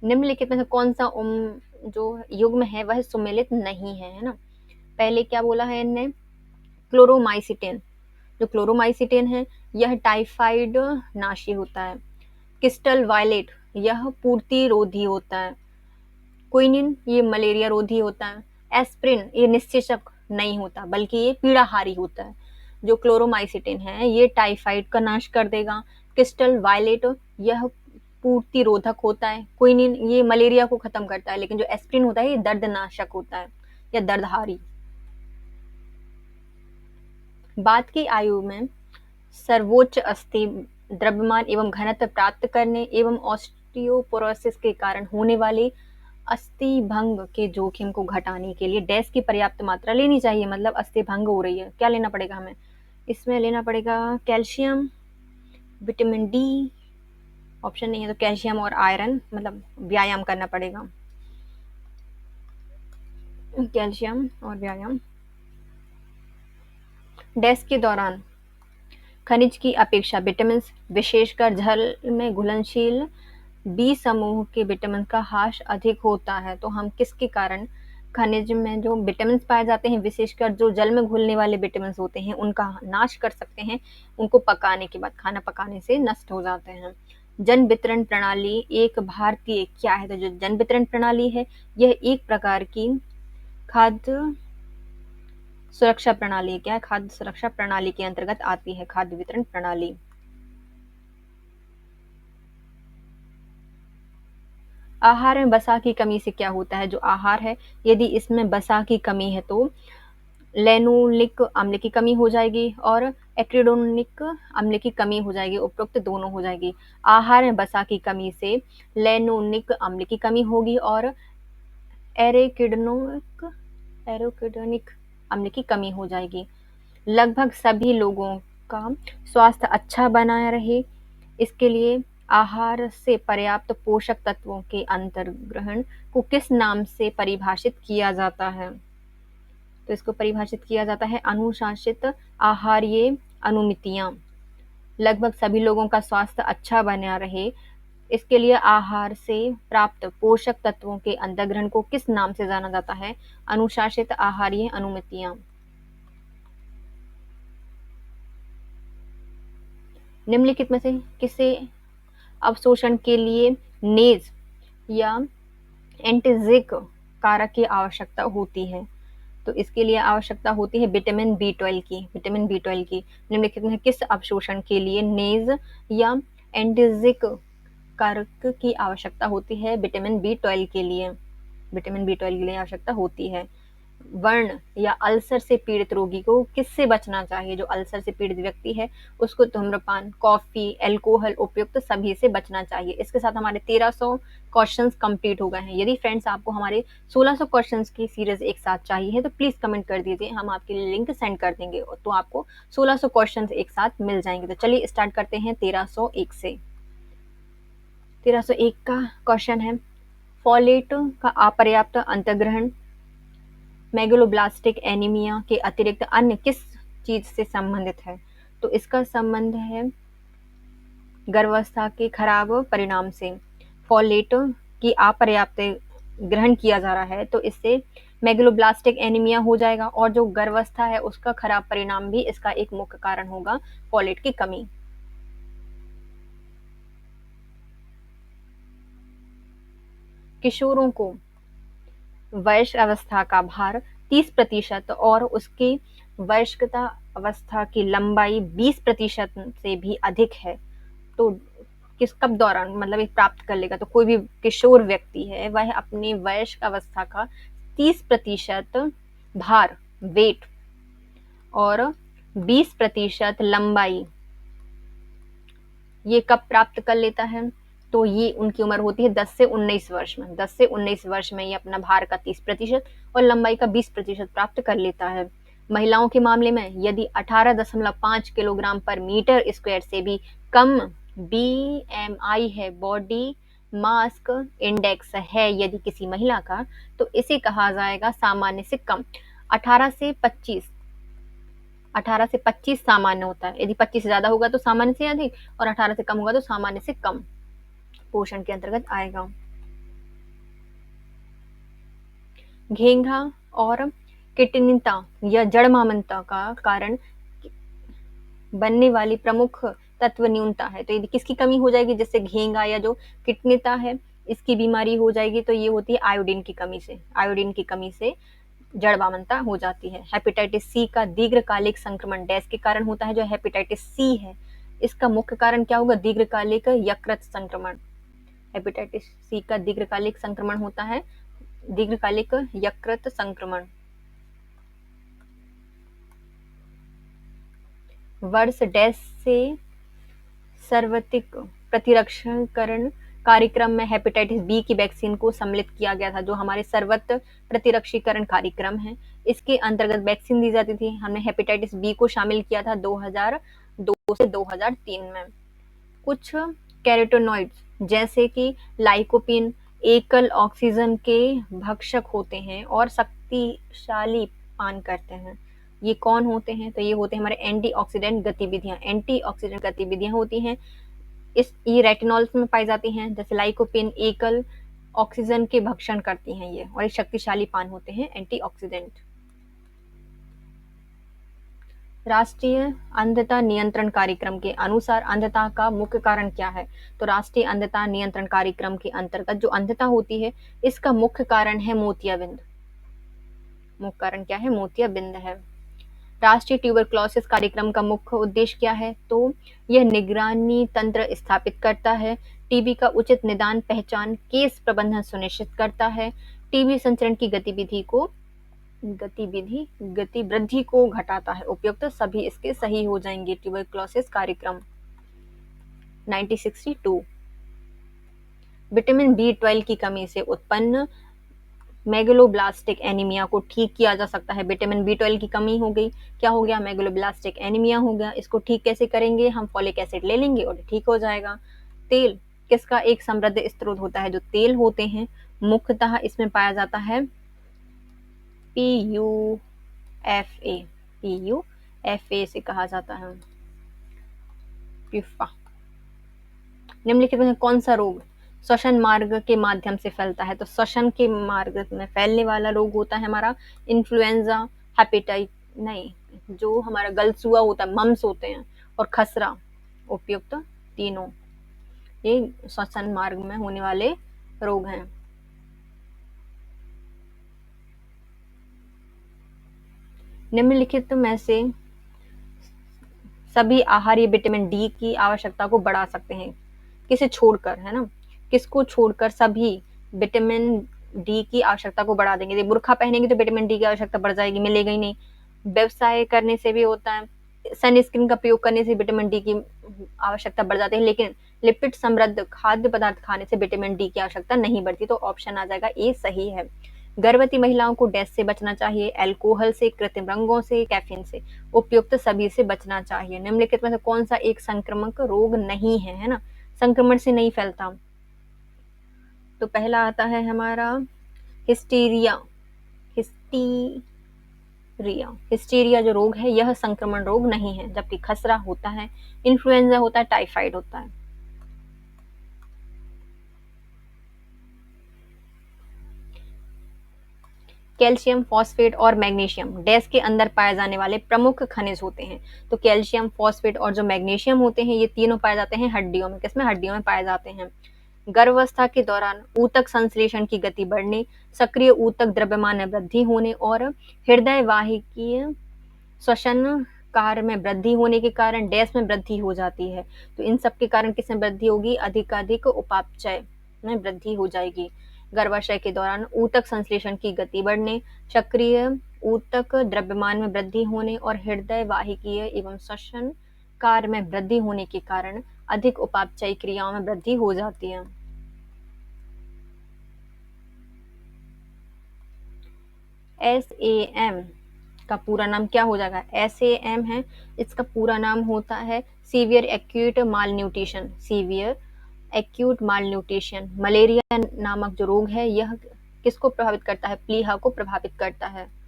निम्नलिखित में से कौन सा जो युग्म है वह सुमेलित नहीं है ना। पहले क्या बोला है इनने, क्लोरोमाइसिटेन। जो क्लोरोमाइसिटेन है यह टाइफाइड नाशी होता है। क्रिस्टल वायलेट यह पूर्ति रोधी होता है। क्विनिन ये मलेरिया रोधी होता है। एस्प्रिन ये निश्चेचक नहीं होता बल्कि ये पीड़ाहारी होता है। जो क्लोरोमाइसिटिन है ये टाइफाइड का नाश कर देगा। क्रिस्टल वायलेट यह पूर्ति रोधक होता है। क्विनिन ये मलेरिया को खत्म करता है, लेकिन जो एस्प्रिन होता है ये दर्दनाशक होता है या दर्दहारी। बाद की आयु में सर्वोच्च अस्थि द्रव्यमान एवं घनत्व प्राप्त करने एवं ऑस्टियोपोरोसिस के कारण होने वाले अस्थि भंग के जोखिम को घटाने के लिए डैश की पर्याप्त मात्रा लेनी चाहिए। मतलब अस्थि भंग हो रही है, क्या लेना पड़ेगा हमें, इसमें लेना पड़ेगा कैल्शियम, विटामिन डी, ऑप्शन नहीं है तो कैल्शियम और आयरन, मतलब व्यायाम करना पड़ेगा, कैल्शियम और व्यायाम। डैश के दौरान खनिज की अपेक्षा विटामिन विशेषकर जल में घुलनशील बी समूह के विटामिन का ह्रास अधिक होता है। तो हम किसके कारण खनिज में जो विटामिन पाए जाते हैं, विशेषकर जो जल में घुलने वाले विटामिन होते हैं उनका नाश कर सकते हैं। उनको पकाने के बाद, खाना पकाने से नष्ट हो जाते हैं। जन वितरण प्रणाली एक भारतीय क्या है, तो जो जन वितरण प्रणाली है यह एक प्रकार की खाद्य सुरक्षा प्रणाली, क्या है, खाद्य सुरक्षा प्रणाली के अंतर्गत आती है खाद्य वितरण प्रणाली। आहार में वसा की कमी से क्या होता है, जो आहार है यदि इसमें वसा की कमी है तो लैनुलिक अम्ल की कमी हो जाएगी और एक्रिडोनिक अम्ल की कमी हो जाएगी, उपरोक्त दोनों हो जाएगी। आहार में वसा की कमी से लैनुलिक अम्ल की कमी होगी और एरोकिडोनिक अम्ल की कमी हो जाएगी। लगभग सभी लोगों का स्वास्थ्य अच्छा बनाया रहे इसके लिए आहार से पर्याप्त पोषक तत्वों के अंतर्ग्रहण को किस नाम से परिभाषित किया जाता है, तो इसको परिभाषित किया जाता है अनुशासित आहार्य अनुमितियां। लगभग सभी लोगों का स्वास्थ्य अच्छा बना रहे इसके लिए आहार से प्राप्त पोषक तत्वों के अंतर्ग्रहण को किस नाम से जाना जाता है, अनुशासित आहार्य अनुमितियां। निम्नलिखित में से किसे अवशोषण के लिए नेज या एंटीजिक कारक की आवश्यकता होती है, तो इसके लिए आवश्यकता होती है विटामिन बी 12 की। विटामिन बी 12 की निम्नलिखित में किस अवशोषण के लिए नेज या एंटीजिक कारक की आवश्यकता होती है, विटामिन बी 12 के लिए। विटामिन बी 12 के लिए आवश्यकता होती है। वर्ण या अल्सर से पीड़ित रोगी को किससे बचना चाहिए, जो अल्सर से पीड़ित व्यक्ति है उसको धूम्रपान, कॉफी, अल्कोहल उपयुक्त सभी से बचना चाहिए। इसके साथ हमारे 1300 क्वेश्चंस कंप्लीट हो गए हैं। यदि फ्रेंड्स आपको हमारे 1600 क्वेश्चंस की सीरीज एक साथ चाहिए तो प्लीज कमेंट कर दीजिए, हम आपके लिए लिंक सेंड कर देंगे तो आपको 1600 क्वेश्चंस एक साथ मिल जाएंगे। तो चलिए स्टार्ट करते हैं 1301 से। 1301 का क्वेश्चन है, फॉलेट का अपर्याप्त अंतर्ग्रहण मेगलोब्लास्टिक एनीमिया के अतिरिक्त अन्य किस चीज से संबंधित है, तो इसका संबंध है गर्भावस्था के खराब परिणाम से। फॉलेट की अपर्याप्त ग्रहण किया जा रहा है तो इससे मेगलोब्लास्टिक एनीमिया हो जाएगा और जो गर्भावस्था है उसका खराब परिणाम भी इसका एक मुख्य कारण होगा, फॉलेट की कमी। किशोरों को वयस्क अवस्था का भार 30% और उसकी वयस्कता अवस्था की लंबाई 20% से भी अधिक है तो कब दौरान मतलब ये प्राप्त कर लेगा, तो कोई भी किशोर व्यक्ति है वह अपनी वयस्क अवस्था का 30% भार, वेट, और 20% लंबाई ये कब प्राप्त कर लेता है, तो ये उनकी उम्र होती है 10 से 19 वर्ष में। 10 से 19 वर्ष में ये अपना भार का 30% और लंबाई का 20% प्राप्त कर लेता है। महिलाओं के मामले में यदि 18.5 किलोग्राम पर मीटर स्क्वायर से भी कम BMI है, बॉडी मास इंडेक्स है यदि किसी महिला का, तो इसे कहा जाएगा सामान्य से कम। 18 से 25 सामान्य होता है। यदि 25 से ज्यादा होगा तो सामान्य से अधिक, और 18 से कम होगा तो सामान्य से कम पोषण के अंतर्गत आएगा। घेंघा और किटनिता या जड़मामनता का कारण बनने वाली प्रमुख तत्व न्यूनता है। तो यदि किसकी कमी हो जाएगी, जैसे घेंगा या जो किटनिता है, इसकी बीमारी हो जाएगी, तो ये होती है आयोडीन की कमी से। आयोडीन की कमी से जड़बामनता हो जाती है। हेपेटाइटिस सी का दीर्घकालिक संक्रमण डैश के कारण होता है। जो हेपेटाइटिस सी है, इसका मुख्य कारण क्या होगा, दीर्घकालिक यकृत संक्रमण। हेपेटाइटिस सी का दीर्घकालिक संक्रमण होता है दीर्घकालिक यकृत संक्रमण। वर्ष डैश से सर्वतिक प्रतिरक्षणकरण कार्यक्रम में हेपेटाइटिस बी की वैक्सीन को सम्मिलित किया गया था। जो हमारे सर्वत प्रतिरक्षीकरण कार्यक्रम है, इसके अंतर्गत वैक्सीन दी जाती थी। हमने हेपेटाइटिस बी को शामिल किया था 2002 से 2003 में। कुछ कैरोटेनॉइड्स जैसे कि लाइकोपीन एकल ऑक्सीजन के भक्षक होते हैं और शक्तिशाली पान करते हैं। ये कौन होते हैं, तो ये होते हैं हमारे एंटीऑक्सीडेंट गतिविधियां। एंटीऑक्सीडेंट गतिविधियां होती हैं ये रेटिनॉल्स में पाई जाती हैं। जैसे लाइकोपीन एकल ऑक्सीजन के भक्षण करती हैं ये, और एक शक्तिशाली पान होते हैं एंटीऑक्सीडेंट। राष्ट्रीय अंधता नियंत्रण कार्यक्रम के अनुसार अंधता का मुख्य कारण क्या है, तो राष्ट्रीय अंधता नियंत्रण कार्यक्रम के अंतर्गत जो अंधता होती है, इसका मुख्य कारण है मोतियाबिंद। मुख्य कारण क्या है, मोतियाबिंद है। राष्ट्रीय ट्यूबरक्लोसिस कार्यक्रम का मुख्य उद्देश्य क्या है, तो यह निगरानी तंत्र स्थापित करता है, टीबी का उचित निदान पहचान केस प्रबंधन सुनिश्चित करता है, टीबी संचरण की गतिवृद्धि को घटाता है। उपयुक्त सभी इसके सही हो जाएंगे। ट्यूबरक्लोसिस कार्यक्रम 1962। विटामिन B12 की कमी से उत्पन्न मेगलोब्लास्टिक एनीमिया को ठीक किया जा सकता है। विटामिन B12 की कमी हो गई, क्या हो गया, मेगलोब्लास्टिक एनीमिया हो गया। इसको ठीक कैसे करेंगे, हम फॉलिक एसिड ले लेंगे और ठीक हो जाएगा। तेल किसका एक समृद्ध स्रोत होता है, जो तेल होते हैं मुख्यतः इसमें पाया जाता है PUFA से कहा जाता है PUFA। निम्नलिखित में कौन सा रोग श्वसन मार्ग के माध्यम से फैलता है, तो श्वसन के मार्ग में फैलने वाला रोग होता है हमारा इन्फ्लुएंजा, जो हमारा गलसुआ होता है, मम्स होते हैं, और खसरा। उपयुक्त तीनों ये श्वसन मार्ग में होने वाले रोग हैं। निम्नलिखित में से सभी आहार ये विटामिन डी की आवश्यकता को बढ़ा सकते हैं, किसे छोड़कर, है ना, किसको छोड़कर सभी विटामिन डी की आवश्यकता को बढ़ा देंगे। बुर्का पहनेंगे तो विटामिन डी की आवश्यकता बढ़ जाएगी, मिलेगा ही नहीं। व्यवसाय करने से भी होता है, सनस्क्रीन का प्रयोग करने से विटामिन डी की आवश्यकता बढ़ जाती है, लेकिन लिपिड समृद्ध खाद्य पदार्थ खाने से विटामिन डी की आवश्यकता नहीं बढ़ती। तो ऑप्शन आ जाएगा ए सही है। गर्भवती महिलाओं को डैश से बचना चाहिए, अल्कोहल से, कृत्रिम रंगों से, कैफीन से। उपयुक्त सभी से बचना चाहिए। निम्नलिखित में से कौन सा एक संक्रामक रोग नहीं है, है ना, संक्रमण से नहीं फैलता, तो पहला आता है हमारा हिस्टीरिया। हिस्टीरिया जो रोग है यह संक्रमण रोग नहीं है, जबकि खसरा होता है, इन्फ्लुएंजा होता है, टाइफाइड होता है। कैल्शियम, फॉस्फेट और मैग्नीशियम डैश के अंदर पाए जाने वाले प्रमुख खनिज होते हैं। तो कैल्शियम, फॉस्फेट और जो मैग्नीशियम होते हैं, ये तीनों पाए जाते हैं हड्डियों में। किसमें, हड्डियों में पाए जाते हैं। गर्भावस्था के दौरान ऊतक संश्लेषण की गति बढ़ने, सक्रिय ऊतक द्रव्यमान में वृद्धि होने और हृदय वाहिकीय श्वसन कार्य में वृद्धि होने के कारण डैश में वृद्धि हो जाती है। तो इन सब के कारण किसमें वृद्धि होगी, अधिकाधिक उपापचय में वृद्धि हो जाएगी। गर्भाशय के दौरान ऊतक संश्लेषण की गति बढ़ने, सक्रिय ऊतक द्रव्यमान में वृद्धि होने और हृदय वाहिकीय एवं श्वसन कार्य में वृद्धि होने के कारण अधिक उपापचयी क्रियाओं में वृद्धि हो जाती है। SAM का पूरा नाम क्या हो जाएगा? SAM है, इसका पूरा नाम होता है सीवियर एक्यूट माल न्यूट्रिशन। सीवियर एक्यूट माल न्यूट्रिशन। मलेरिया नामक जो रोग है यह किसको प्रभावित करता है? प्लीहा को प्रभावित करता है।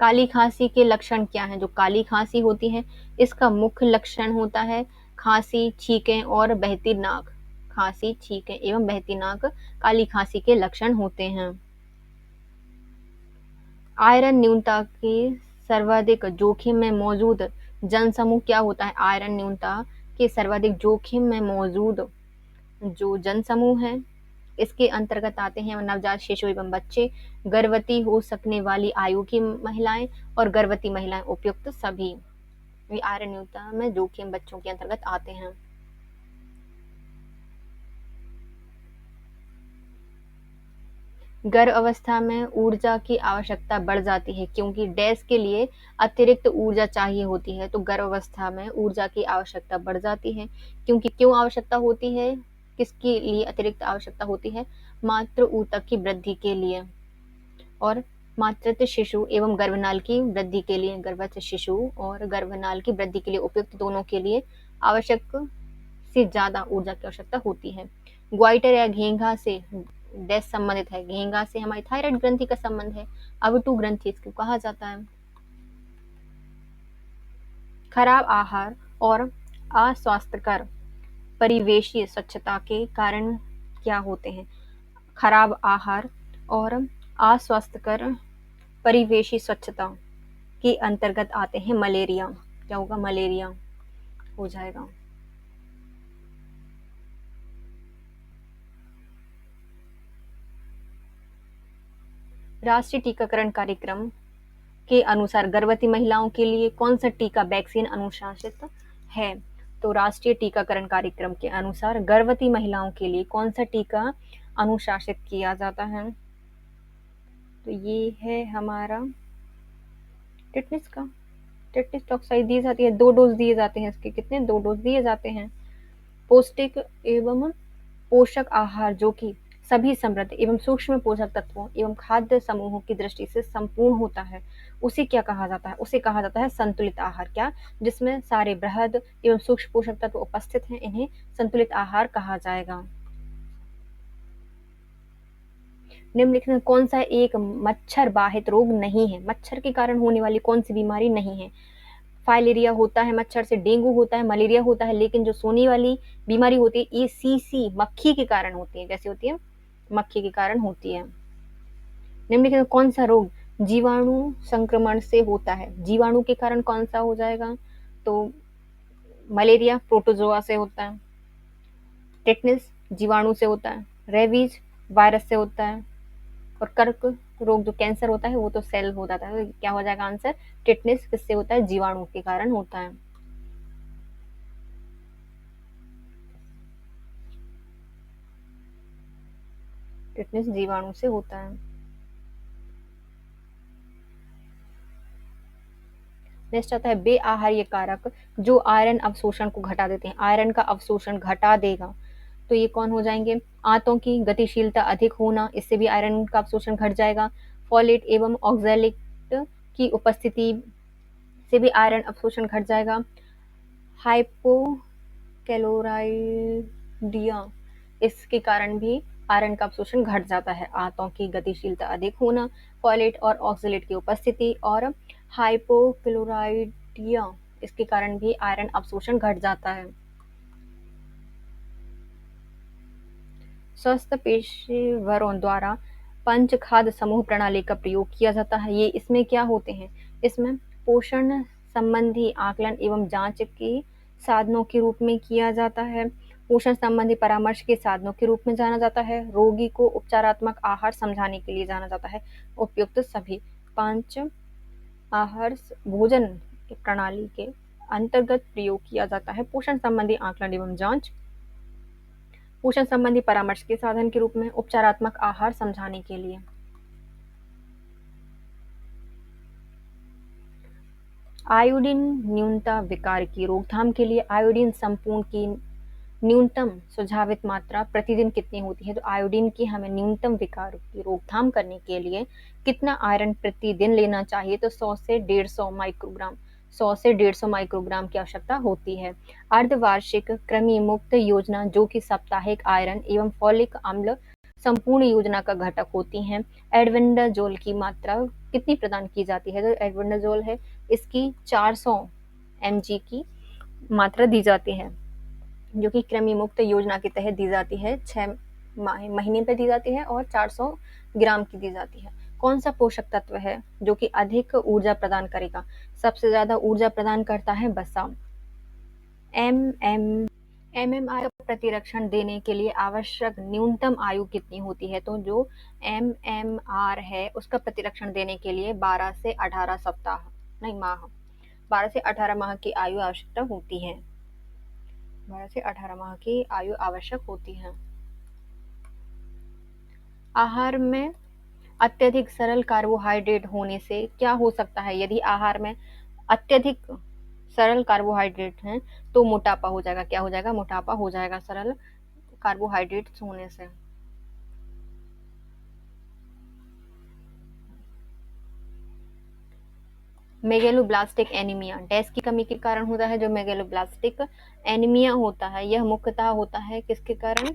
काली खांसी के लक्षण क्या हैं? जो काली खांसी होती है इसका मुख्य लक्षण होता है खांसी, छींकें और बहती नाक। खांसी, छींकें एवं बहती नाक काली खांसी के लक्षण होते हैं। आयरन न्यूनता के सर्वाधिक जोखिम में मौजूद जनसमूह क्या होता है? आयरन न्यूनता के सर्वाधिक जोखिम में मौजूद जो जनसमूह है इसके अंतर्गत आते हैं नवजात शिशु एवं बच्चे, गर्भवती हो सकने वाली आयु की महिलाएं और गर्भवती महिलाएं, उपयुक्त सभी ये आयरन न्यूनता में जोखिम बच्चों के अंतर्गत आते हैं। गर्भ अवस्था में ऊर्जा की आवश्यकता बढ़ जाती है क्योंकि डैश के लिए अतिरिक्त ऊर्जा चाहिए होती है। तो गर्भ अवस्था में ऊर्जा की आवश्यकता बढ़ जाती है क्योंकि क्यों आवश्यकता होती है? किसके लिए अतिरिक्त आवश्यकता होती है? मातृ ऊतक की वृद्धि के लिए और मातृत्व शिशु एवं गर्भनाल की वृद्धि के लिए। गर्भस्थ शिशु और गर्भनाल की वृद्धि के लिए उपयुक्त दोनों के लिए आवश्यक से ज्यादा ऊर्जा की आवश्यकता होती है। ग्वाइटर या घेंघा से डैश संबंधित है? घेंघा से हमारी थायराइड ग्रंथि का संबंध है। अवटु ग्रंथि इसको कहा जाता है। खराब आहार और अस्वास्थ्यकर परिवेशीय स्वच्छता के कारण क्या होते हैं? खराब आहार और अस्वास्थ्यकर परिवेशी स्वच्छता के अंतर्गत आते हैं मलेरिया। क्या होगा? मलेरिया हो जाएगा। राष्ट्रीय टीकाकरण कार्यक्रम के अनुसार गर्भवती महिलाओं के लिए कौन सा टीका वैक्सीन अनुशासित है? तो राष्ट्रीय टीकाकरण कार्यक्रम के अनुसार गर्भवती महिलाओं के लिए कौन सा टीका अनुशासित किया जाता है? तो ये है हमारा टिटनेस का। टिटनेस टॉक्साइड दी जाती है, 2 डोज दिए जाते हैं इसके। कितने? 2 डोज दिए जाते हैं। पौष्टिक एवं पोषक आहार जो कि सभी समृद्ध एवं सूक्ष्म पोषक तत्वों एवं खाद्य समूहों की दृष्टि से संपूर्ण होता है उसे क्या कहा जाता है? उसे कहा जाता है संतुलित आहार। क्या? जिसमें सारे बृहद एवं सूक्ष्म पोषक तत्व उपस्थित हैं, इन्हें संतुलित आहार कहा जाएगा। निम्नलिखित में कौन सा एक मच्छर बाहित रोग नहीं है? मच्छर के कारण होने वाली कौन सी बीमारी नहीं है? फाइलेरिया होता है मच्छर से, डेंगू होता है, मलेरिया होता है, लेकिन जो सोने वाली बीमारी होती है ये सीसी मक्खी के कारण होती है। कैसे होती है? मक्खी के कारण होती है। निम्नलिखित में कौन सा रोग जीवाणु संक्रमण से होता है? जीवाणु के कारण कौन सा हो जाएगा? तो मलेरिया प्रोटोजोआ से होता है, टेटनस जीवाणु से होता है, रेबीज वायरस से होता है और कर्क रोग जो कैंसर होता है वो तो सेल हो जाता है। तो क्या हो जाएगा आंसर? टेटनस किससे होता है? जीवाणु के कारण होता है। टेटनस जीवाणु से होता है। नेक्स्ट आता है बे आहार्य कारक जो आयरन अवशोषण को घटा देते हैं। आयरन का अवशोषण घटा देगा तो ये कौन हो जाएंगे? आंतों की गतिशीलता अधिक होना, इससे भी आयरन का अवशोषण घट जाएगा। फोलेट एवं ऑक्सैलेट की उपस्थिति से भी आयरन अवशोषण घट जाएगा। हाइपोक्लोराइडिया इसके कारण भी आयरन का अवशोषण घट जाता है। आंतों की गतिशीलता अधिक होना, फोलेट और ऑक्सलेट की उपस्थिति और हाइपोक्लोराइडिया इसके कारण भी आयरन अवशोषण घट जाता है। स्वस्थ पेशेवरों द्वारा पंच खाद्य समूह प्रणाली का प्रयोग किया जाता है। ये इसमें क्या होते हैं? इसमें पोषण संबंधी आकलन एवं जांच के साधनों के रूप में किया जाता है। पोषण संबंधी परामर्श के साधनों के रूप में जाना जाता है। रोगी को उपचारात्मक आहार समझाने के लिए जाना जाता है। उपयुक्त सभी पांच आहार भोजन प्रणाली के अंतर्गत प्रयोग किया जाता है। पोषण संबंधी आकलन एवं जांच, पोषण संबंधी परामर्श के साधन के रूप में, उपचारात्मक आहार समझाने के लिए। आयोडीन न्यूनता विकार की रोकथाम के लिए आयोडीन संपूर्ण की न्यूनतम सुझावित मात्रा प्रतिदिन कितनी होती है? तो आयोडीन की हमें न्यूनतम विकार की रोकथाम करने के लिए कितना आयरन प्रतिदिन लेना चाहिए? तो 100 से 150 माइक्रोग्राम, 100 से 150 माइक्रोग्राम की आवश्यकता होती है। अर्धवार्षिक कृमि मुक्त योजना, जो कि साप्ताहिक आयरन एवं फॉलिक अम्ल संपूर्ण योजना का घटक होती हैं। एल्बेंडाजोल की मात्रा कितनी प्रदान की जाती है? तो एल्बेंडाजोल है, इसकी 400 mg की मात्रा दी जाती है, जो कि कृमि मुक्त योजना के तहत दी जाती है। 6 महीने पे दी जाती है और 400 ग्राम की दी जाती है। कौन सा पोषक तत्व है जो कि अधिक ऊर्जा प्रदान करेगा? सबसे ज्यादा ऊर्जा प्रदान करता है वसा। एम एम एमएमआर का प्रतिरक्षण देने के लिए आवश्यक न्यूनतम आयु कितनी होती है? तो जो एमएमआर है उसका प्रतिरक्षण देने के लिए 12 से 18 सप्ताह, नहीं माह, 12 से 18 माह की आयु आवश्यकता होती है। 12 से 18 माह की आयु आवश्यक होती है। आहार में अत्यधिक सरल कार्बोहाइड्रेट होने से क्या हो सकता है? यदि आहार में अत्यधिक सरल कार्बोहाइड्रेट हैं तो मोटापा हो जाएगा। क्या हो जाएगा? मोटापा हो जाएगा सरल कार्बोहाइड्रेट्स होने से। मेगेलोब्लास्टिक एनीमिया डैश की कमी के कारण होता है। जो मेगेलोब्लास्टिक एनीमिया होता है यह मुख्यतः होता है किसके कारण?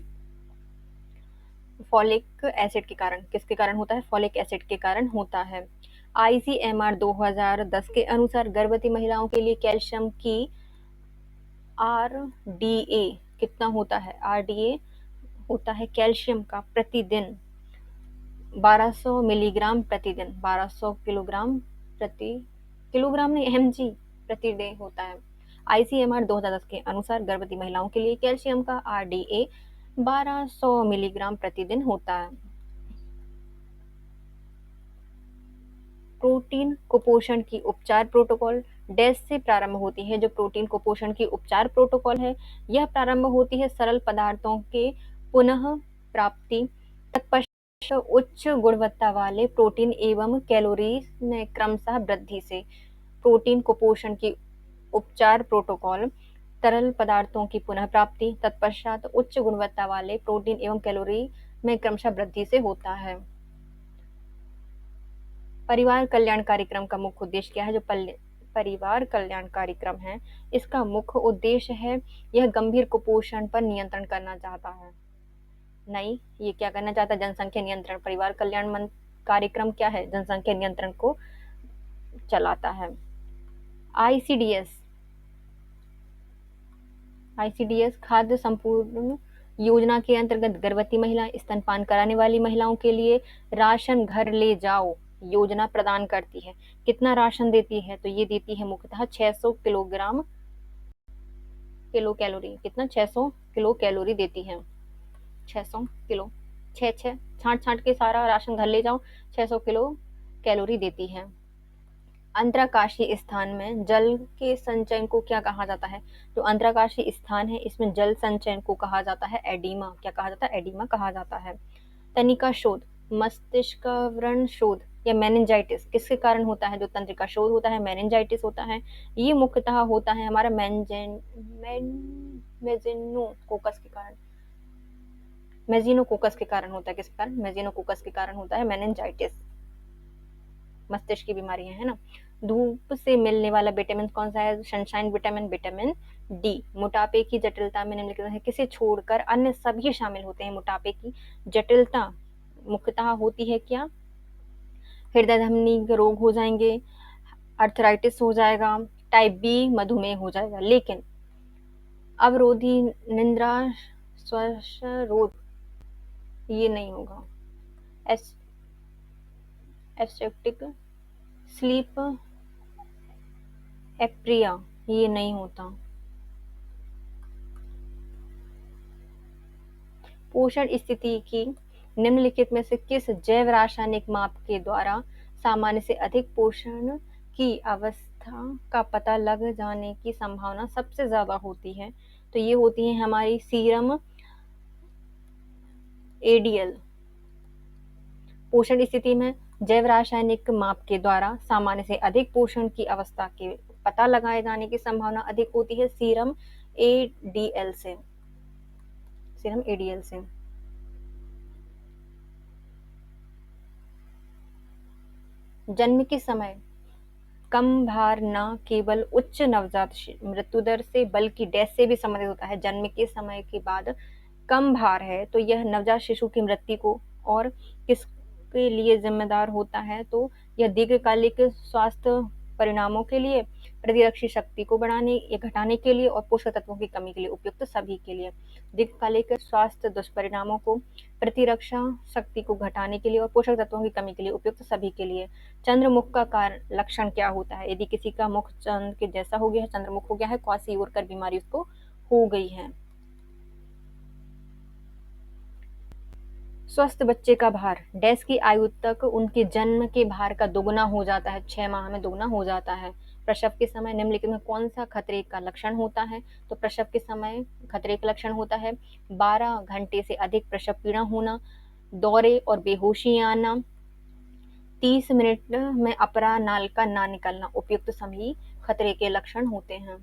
फॉलिक एसिड के कारण। किसके कारण होता है? फॉलिक एसिड के कारण होता है। आईसीएमआर 2010 के अनुसार गर्भवती महिलाओं के लिए कैल्शियम की आरडीए कितना होता है? आरडीए होता है कैल्शियम का प्रतिदिन 1200 मिलीग्राम प्रतिदिन, 1200 किलोग्राम प्रति, किलोग्राम नहीं, mg प्रति डे होता है। आईसीएमआर 2010 के अनुसार गर्भवती महिलाओं के लिए कैल्शियम का आरडीए 1200 मिलीग्राम प्रतिदिन होता है। प्रोटीन कुपोषण की उपचार प्रोटोकॉल डैश से प्रारंभ होती है। जो प्रोटीन कुपोषण की उपचार प्रोटोकॉल है यह प्रारंभ होती है सरल पदार्थों के पुनः प्राप्ति, तत्पश्चात उच्च गुणवत्ता वाले प्रोटीन एवं कैलोरीज में क्रमशः वृद्धि से। प्रोटीन कुपोषण की उपचार प्रोटोकॉल तरल पदार्थों की पुनः प्राप्ति, तत्पश्चात उच्च गुणवत्ता वाले प्रोटीन एवं कैलोरी में क्रमशः वृद्धि से होता है। परिवार कल्याण कार्यक्रम का मुख्य उद्देश्य क्या है? जो परिवार कल्याण कार्यक्रम है इसका मुख्य उद्देश्य है यह गंभीर कुपोषण पर नियंत्रण करना चाहता है। नहीं, ये क्या करना चाहता है? जनसंख्या नियंत्रण। परिवार कल्याण कार्यक्रम क्या है? जनसंख्या नियंत्रण को चलाता है। आईसीडीएस आईसीडीएस खाद्य संपूर्ण योजना के अंतर्गत गर्भवती महिला, स्तनपान कराने वाली महिलाओं के लिए राशन घर ले जाओ योजना प्रदान करती है। कितना राशन देती है? तो ये देती है मुख्यतः 600 किलोग्राम किलो कैलोरी। कितना? 600 किलो कैलोरी देती है। 600 किलो, छः छः छांट छांट के सारा राशन घर ले जाओ, 600 किलो कैलोरी देती है। अंतरकाशीय स्थान में जल के संचयन को क्या कहा जाता है? जो अंतरकाशीय स्थान है इसमें जल संचयन को कहा जाता है एडिमा। क्या कहा जाता है? एडिमा कहा जाता है। तनिका शोध, मस्तिष्क व्रण शोध या मेनिंजाइटिस किसके कारण होता है? जो तंत्रिका शोध होता है मेनिंजाइटिस होता है। ये मुख्यतः होता है हमारा मेजिनोकोकस के कारण। मेजिनोकोकस के कारण होता है। किस कारण? मेजिनोकोकस के कारण होता है मेनिंजाइटिस। मस्तिष्क की बीमारियां है ना। धूप से मिलने वाला विटामिन कौन सा है? Sunshine vitamin, vitamin D. मोटापे की जटिलता में निम्नलिखित में किसे छोड़कर अन्य सभी शामिल होते हैं? मोटापे की जटिलता मुख्यतः होती है क्या? हृदय धमनी के रोग हो जाएंगे, अर्थराइटिस हो जाएगा, टाइप बी मधुमेह हो जाएगा। लेकिन अवरोधी निद्रा श्वासरोध ये नहीं होगा। एब्स्ट्रक्टिव स्लीप एप्रिया ये नहीं होता। पोषण स्थिति की निम्नलिखित में से किस जैव रासायनिक माप के द्वारा सामान्य से अधिक पोषण की अवस्था का पता लग जाने की संभावना सबसे ज्यादा होती है? तो ये होती है हमारी सीरम एडीएल। पोषण स्थिति में जैव रासायनिक माप के द्वारा सामान्य से अधिक पोषण की अवस्था के पता लगाए जाने की संभावना अधिक होती है सीरम एडीएल से। सीरम एडीएल से। जन्म के समय कम भार न केवल उच्च नवजात मृत्यु दर से बल्कि डेथ से भी संबंधित होता है। जन्म के समय के बाद कम भार है तो यह नवजात शिशु की मृत्यु को और किसके लिए जिम्मेदार होता है, तो यह दीर्घकालिक स्वास्थ्य परिणामों के लिए, प्रतिरक्षी शक्ति को बढ़ाने या घटाने के लिए और पोषक तत्वों की कमी के लिए उपयुक्त सभी के लिए। दीर्घकालिक स्वास्थ्य दुष्परिणामों को, प्रतिरक्षा शक्ति को घटाने के लिए और पोषक तत्वों की कमी के लिए उपयुक्त सभी के लिए। चंद्रमुख का कारण लक्षण क्या होता है? यदि किसी का मुख चंद्र के जैसा हो गया है, चंद्रमुख हो गया है, क्वासी ओरकर बीमारी उसको हो गई है। स्वस्थ बच्चे का भार डैश की आयु तक उनके जन्म के भार का दोगुना हो जाता है, 6 माह में दोगुना हो जाता है। प्रसव के समय निम्नलिखित में कौन सा खतरे का लक्षण होता है? तो प्रसव के समय खतरे का लक्षण होता है 12 घंटे से अधिक प्रसव पीड़ा होना, दौरे और बेहोशी आना, 30 मिनट में अपरा नाल का ना निकलना, उपयुक्त सभी खतरे के लक्षण होते हैं।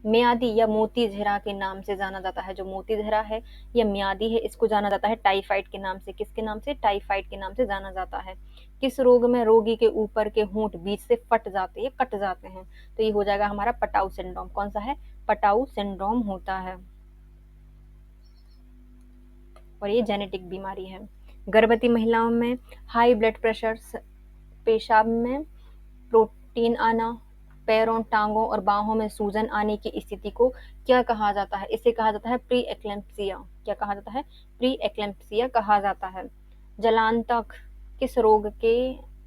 म्यादी या मोती झरा के नाम से जाना जाता है। जो मोती झरा है या म्यादी है, इसको जाना जाता है टाइफाइड के नाम से। किसके नाम से? टाइफाइड के नाम से जाना जाता है। किस रोग में रोगी के ऊपर के होंठ बीच से फट जाते हैं, कट जाते हैं? तो ये हो जाएगा हमारा पटाऊ सिंड्रोम। कौन सा है? पटाऊ सिंड्रोम होता है और ये जेनेटिक बीमारी है। गर्भवती महिलाओं में हाई ब्लड प्रेशर, पेशाब में प्रोटीन आना, पैरों, टांगों और बाहों में सूजन आने की स्थिति को क्या कहा जाता है? इसे कहा जाता है प्री एक्लेम्पसिया। क्या कहा जाता है? प्री एक्लेम्पसिया कहा जाता है। जलांतक किस रोग के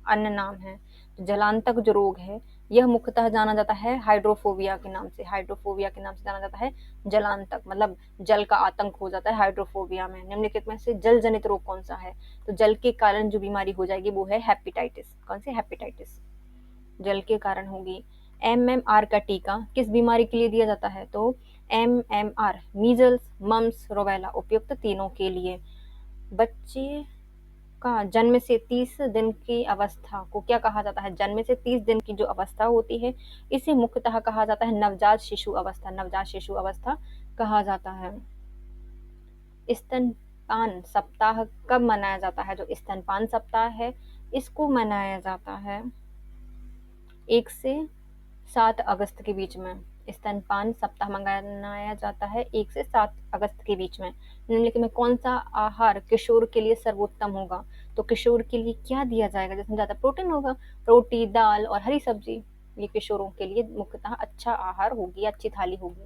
अन्य नाम है? तो जलांतक जो रोग है यह मुख्यतः जाना जाता है हाइड्रोफोबिया के नाम से। हाइड्रोफोबिया के नाम से जाना जाता है जलांतक, मतलब जल का आतंक हो जाता है हाइड्रोफोबिया में। निम्नलिखित में से जल जनित रोग कौन सा है? तो जल के कारण जो बीमारी हो जाएगी वो है हेपेटाइटिस। कौन सी? हेपेटाइटिस जल के कारण होगी। MMR का टीका किस बीमारी के लिए दिया जाता है? तो MMR मीजल्स, मम्स, रोबेला, उपयुक्त तीनों के लिए। बच्चे का जन्म से 30 दिन की अवस्था को क्या कहा जाता है? जन्म से 30 दिन की जो अवस्था होती है इसे मुख्यतः कहा जाता है नवजात शिशु अवस्था। नवजात शिशु अवस्था कहा जाता है। स्तनपान सप्ताह कब मनाया जाता है? जो स्तनपान सप्ताह है इसको मनाया जाता है 1 से 7 अगस्त के बीच में। स्तनपान सप्ताह मनाया जाता है 1 से 7 अगस्त के बीच में। निम्नलिखित में कौन सा आहार किशोर के लिए सर्वोत्तम होगा? तो किशोर के लिए क्या दिया जाएगा जिसमें ज़्यादा प्रोटीन होगा? रोटी, दाल और हरी सब्जी। ये किशोरों के लिए मुख्यतः अच्छा आहार होगी, अच्छी थाली होगी।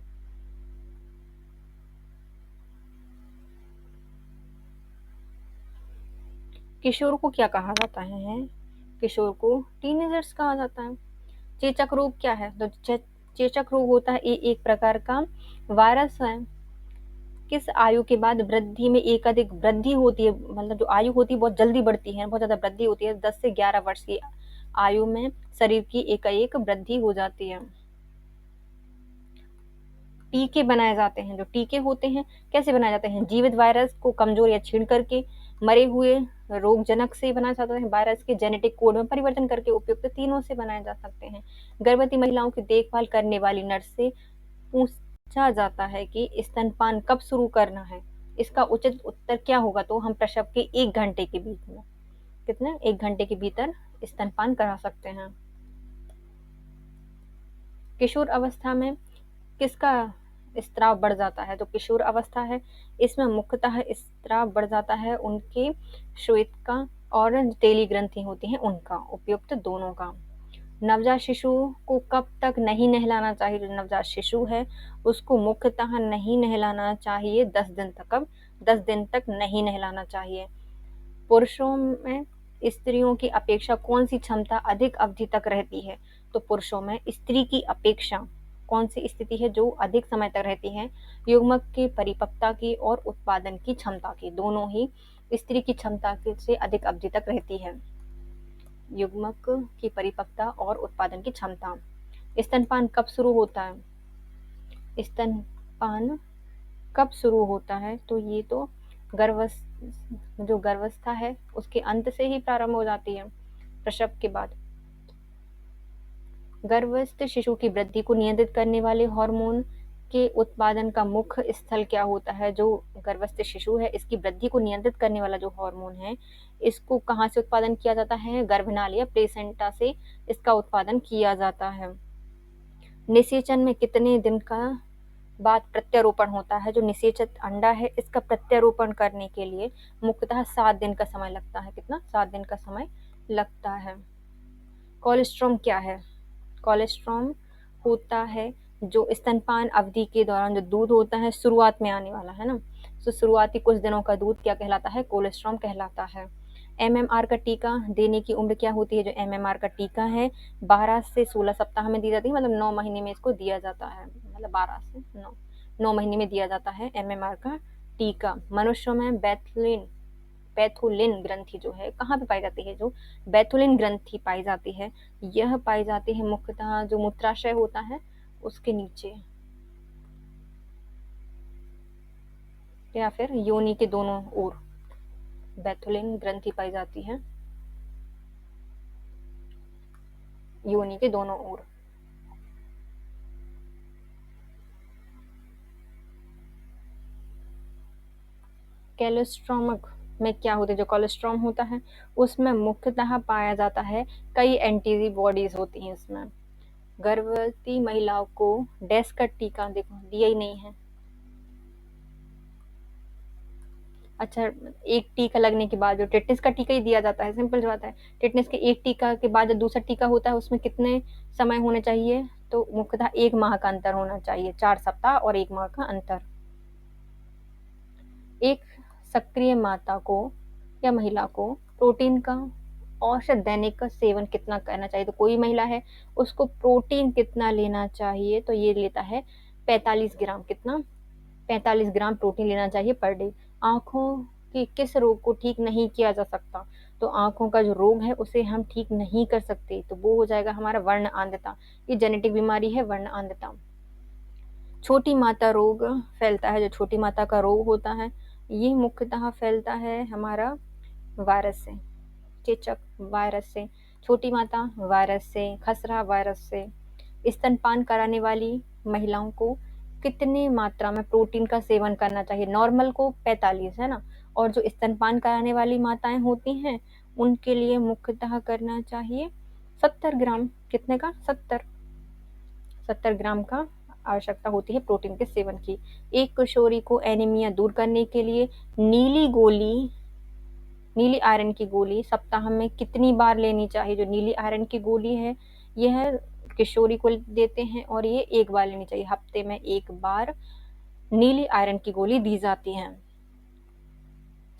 किशोर को क्या कहा जाता है? किशोर को टीनेजर्स कहा जाता है। चेचक रोग क्या है? तो चेचक रोग होता है ये एक प्रकार का वायरस है। किस आयु के बाद वृद्धि में एक अधिक वृद्धि होती है, मतलब जो आयु होती है बहुत जल्दी बढ़ती है, बहुत ज्यादा वृद्धि होती है? 10 से 11 वर्ष की आयु में शरीर की एकाएक वृद्धि हो जाती है। टीके बनाए जाते हैं। जो टीके होते हैं कैसे बनाए जाते हैं? जीवित वायरस को कमजोर या छीण करके, मरे हुए रोगजनक से बनाया जाता है, वायरस के जेनेटिक कोड में परिवर्तन करके, उपयुक्त तीनों से बनाए जा सकते हैं। गर्भवती महिलाओं की देखभाल करने वाली नर्स से पूछा जाता है कि स्तनपान कब शुरू करना है? इसका उचित उत्तर क्या होगा? तो हम प्रसव के 1 घंटे के बीच में, कितने? 1 घंटे के भीतर स्तनपान करा सकते हैं। किशोर अवस्था में किसका स्त्राव बढ़ जाता है? तो किशोर अवस्था है इसमें मुख्यतः स्त्राव बढ़ जाता है उनके श्वेत का और तेली ग्रंथि होती हैं उनका, उपयुक्त दोनों का। नवजात शिशु को कब तक नहीं नहलाना चाहिए? जो नवजात शिशु है उसको मुख्यतः नहीं नहलाना चाहिए 10 दिन तक। कब? 10 दिन तक नहीं नहलाना चाहिए। पुरुषों में स्त्रियों की अपेक्षा कौन सी क्षमता अधिक अवधि तक रहती है? तो पुरुषों में स्त्री की अपेक्षा कौन सी स्थिति है जो अधिक समय तक रहती है? युग्मक की परिपक्वता की और उत्पादन की क्षमता की, दोनों ही स्त्री की क्षमता से अधिक अवधि तक रहती है। युग्मक की परिपक्वता और उत्पादन की क्षमता। स्तनपान कब शुरू होता है? स्तनपान कब शुरू होता है? तो ये तो गर्भावस्था जो गर्भावस्था है उसके अंत से ही प्रारंभ हो जाती है, प्रसव के बाद। गर्भस्थ शिशु की वृद्धि को नियंत्रित करने वाले हार्मोन के उत्पादन का मुख्य स्थल क्या होता है? जो गर्भस्थ शिशु है इसकी वृद्धि को नियंत्रित करने वाला जो हार्मोन है, इसको कहाँ से उत्पादन किया जाता है? गर्भनाल या प्लेसेंटा से इसका उत्पादन किया जाता है। निषेचन में कितने दिन का बाद प्रत्यारोपण होता है? जो निषेचित अंडा है इसका प्रत्यारोपण करने के लिए मुख्यतः 7 दिन का समय लगता है। कितना? 7 दिन का समय लगता है। कोलेस्ट्रॉम क्या है? कोलेस्ट्रॉम होता है जो स्तनपान अवधि के दौरान जो दूध होता है शुरुआत में आने वाला है ना, तो शुरुआती कुछ दिनों का दूध क्या कहलाता है? कोलेस्ट्रॉम कहलाता है। एमएमआर का टीका देने की उम्र क्या होती है? जो एमएमआर का टीका है 12 से 16 सप्ताह में दी जाती है, मतलब 9 महीने में इसको दिया जाता है, मतलब 12 से 9 महीने में दिया जाता है एमएमआर का टीका। मनुष्यों में बैथुलिन ग्रंथि जो है कहाँ पे पाई जाती है? जो बैथुलिन ग्रंथि पाई जाती है, यह पाई जाती है मुख्यतः जो मूत्राशय होता है उसके नीचे या फिर योनि के दोनों ओर बैथुलिन ग्रंथि पाई जाती है, योनि के दोनों ओर। कोलेस्ट्रॉम में क्या होता है? जो कोलेस्ट्रॉम होता है उसमें मुख्यतः पाया जाता है कई एंटीबॉडीज होती हैं इसमें। गर्भवती महिलाओं को डैश का टीका देखो दिया ही नहीं है। अच्छा, एक टीका लगने के बाद जो टेटनस का टीका ही दिया जाता है, सिंपल सी बात है। टेटनस के एक टीका के बाद जो दूसरा टीका होता है उसमें कितने समय होने चाहिए? तो मुख्यतः 1 माह का अंतर होना चाहिए, 4 सप्ताह और 1 माह का अंतर। एक सक्रिय माता को या महिला को प्रोटीन का औसत दैनिक का सेवन कितना करना चाहिए? तो कोई महिला है उसको प्रोटीन कितना लेना चाहिए? तो ये लेता है 45 ग्राम। कितना? 45 ग्राम प्रोटीन लेना चाहिए पर डे। आंखों के किस रोग को ठीक नहीं किया जा सकता? तो आंखों का जो रोग है उसे हम ठीक नहीं कर सकते, तो वो हो जाएगा हमारा वर्ण आंधता। ये जेनेटिक बीमारी है वर्ण आंधता। छोटी माता रोग फैलता है, जो छोटी माता का रोग होता है ये मुख्यतः फैलता है हमारा वायरस से, चेचक वायरस से, छोटी माता वायरस से, खसरा वायरस से। स्तनपान कराने वाली महिलाओं को कितनी मात्रा में प्रोटीन का सेवन करना चाहिए? नॉर्मल को 45 है ना, और जो स्तनपान कराने वाली माताएं होती हैं उनके लिए मुख्यतः करना चाहिए 70 ग्राम। कितने का? 70 ग्राम का आवश्यकता होती है प्रोटीन के सेवन की। एक किशोरी को एनीमिया दूर करने के लिए नीली आयरन की गोली सप्ताह में कितनी बार लेनी चाहिए? जो नीली आयरन की गोली है यह किशोरी को देते हैं और ये 1 बार लेनी चाहिए, हफ्ते में 1 बार नीली आयरन की गोली दी जाती है।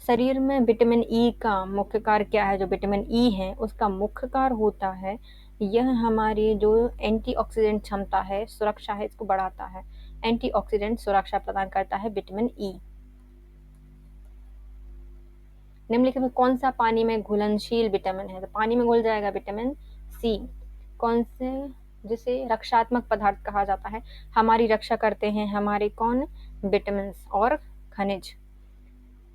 शरीर में विटामिन ई का मुख्य कार्य क्या है? जो विटामिन ई है उसका मुख्य कार्य होता है यह हमारी जो एंटीऑक्सीडेंट क्षमता है, सुरक्षा है, इसको बढ़ाता है। एंटीऑक्सीडेंट सुरक्षा प्रदान करता है विटामिन ई। निम्नलिखित में कौन सा पानी में घुलनशील विटामिन है? तो पानी में घुल जाएगा विटामिन सी। कौन से? जिसे रक्षात्मक पदार्थ कहा जाता है। हमारी रक्षा करते हैं हमारे कौन? विटामिन और खनिज।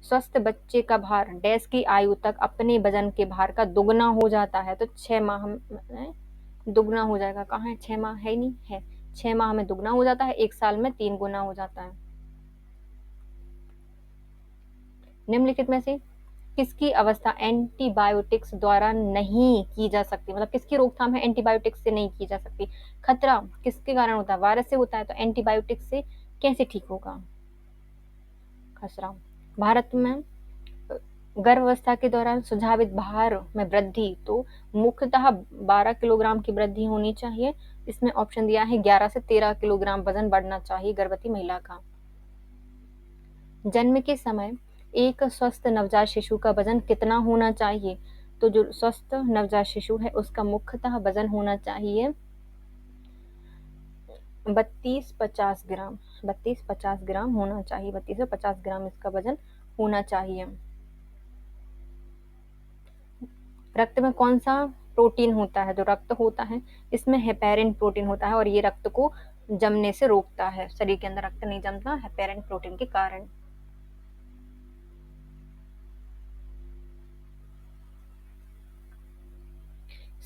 स्वस्थ बच्चे का भार डैश की आयु तक अपने वजन के भार का दुगना हो जाता है? तो 6 माह में दुगना हो जाएगा। कहाँ है? 6 माह है ही नहीं है। 6 माह में दुगना हो जाता है, 1 साल में 3 गुना हो जाता है। निम्नलिखित में से किसकी अवस्था एंटीबायोटिक्स द्वारा नहीं की जा सकती? मतलब किसकी रोकथाम है एंटीबायोटिक्स से नहीं की जा सकती? खतरा किसके कारण होता है? वायरस से होता है, तो एंटीबायोटिक्स से कैसे ठीक होगा खसरा? भारत में गर्भावस्था के दौरान संभावित भार में वृद्धि तो मुख्यतः 12 किलोग्राम की वृद्धि होनी चाहिए। इसमें ऑप्शन दिया है 11 से 13 किलोग्राम वजन बढ़ना चाहिए गर्भवती महिला का। जन्म के समय एक स्वस्थ नवजात शिशु का वजन कितना होना चाहिए? तो जो स्वस्थ नवजात शिशु है उसका मुख्यतः वजन होना चाहिए 32-50 ग्राम। 32-50 ग्राम होना चाहिए, 32 से 50 ग्राम इसका वजन होना चाहिए। रक्त में कौन सा प्रोटीन होता है? जो रक्त होता है इसमें हेपेरिन प्रोटीन होता है और ये रक्त को जमने से रोकता है। शरीर के अंदर रक्त नहीं जमता हेपेरिन प्रोटीन के कारण।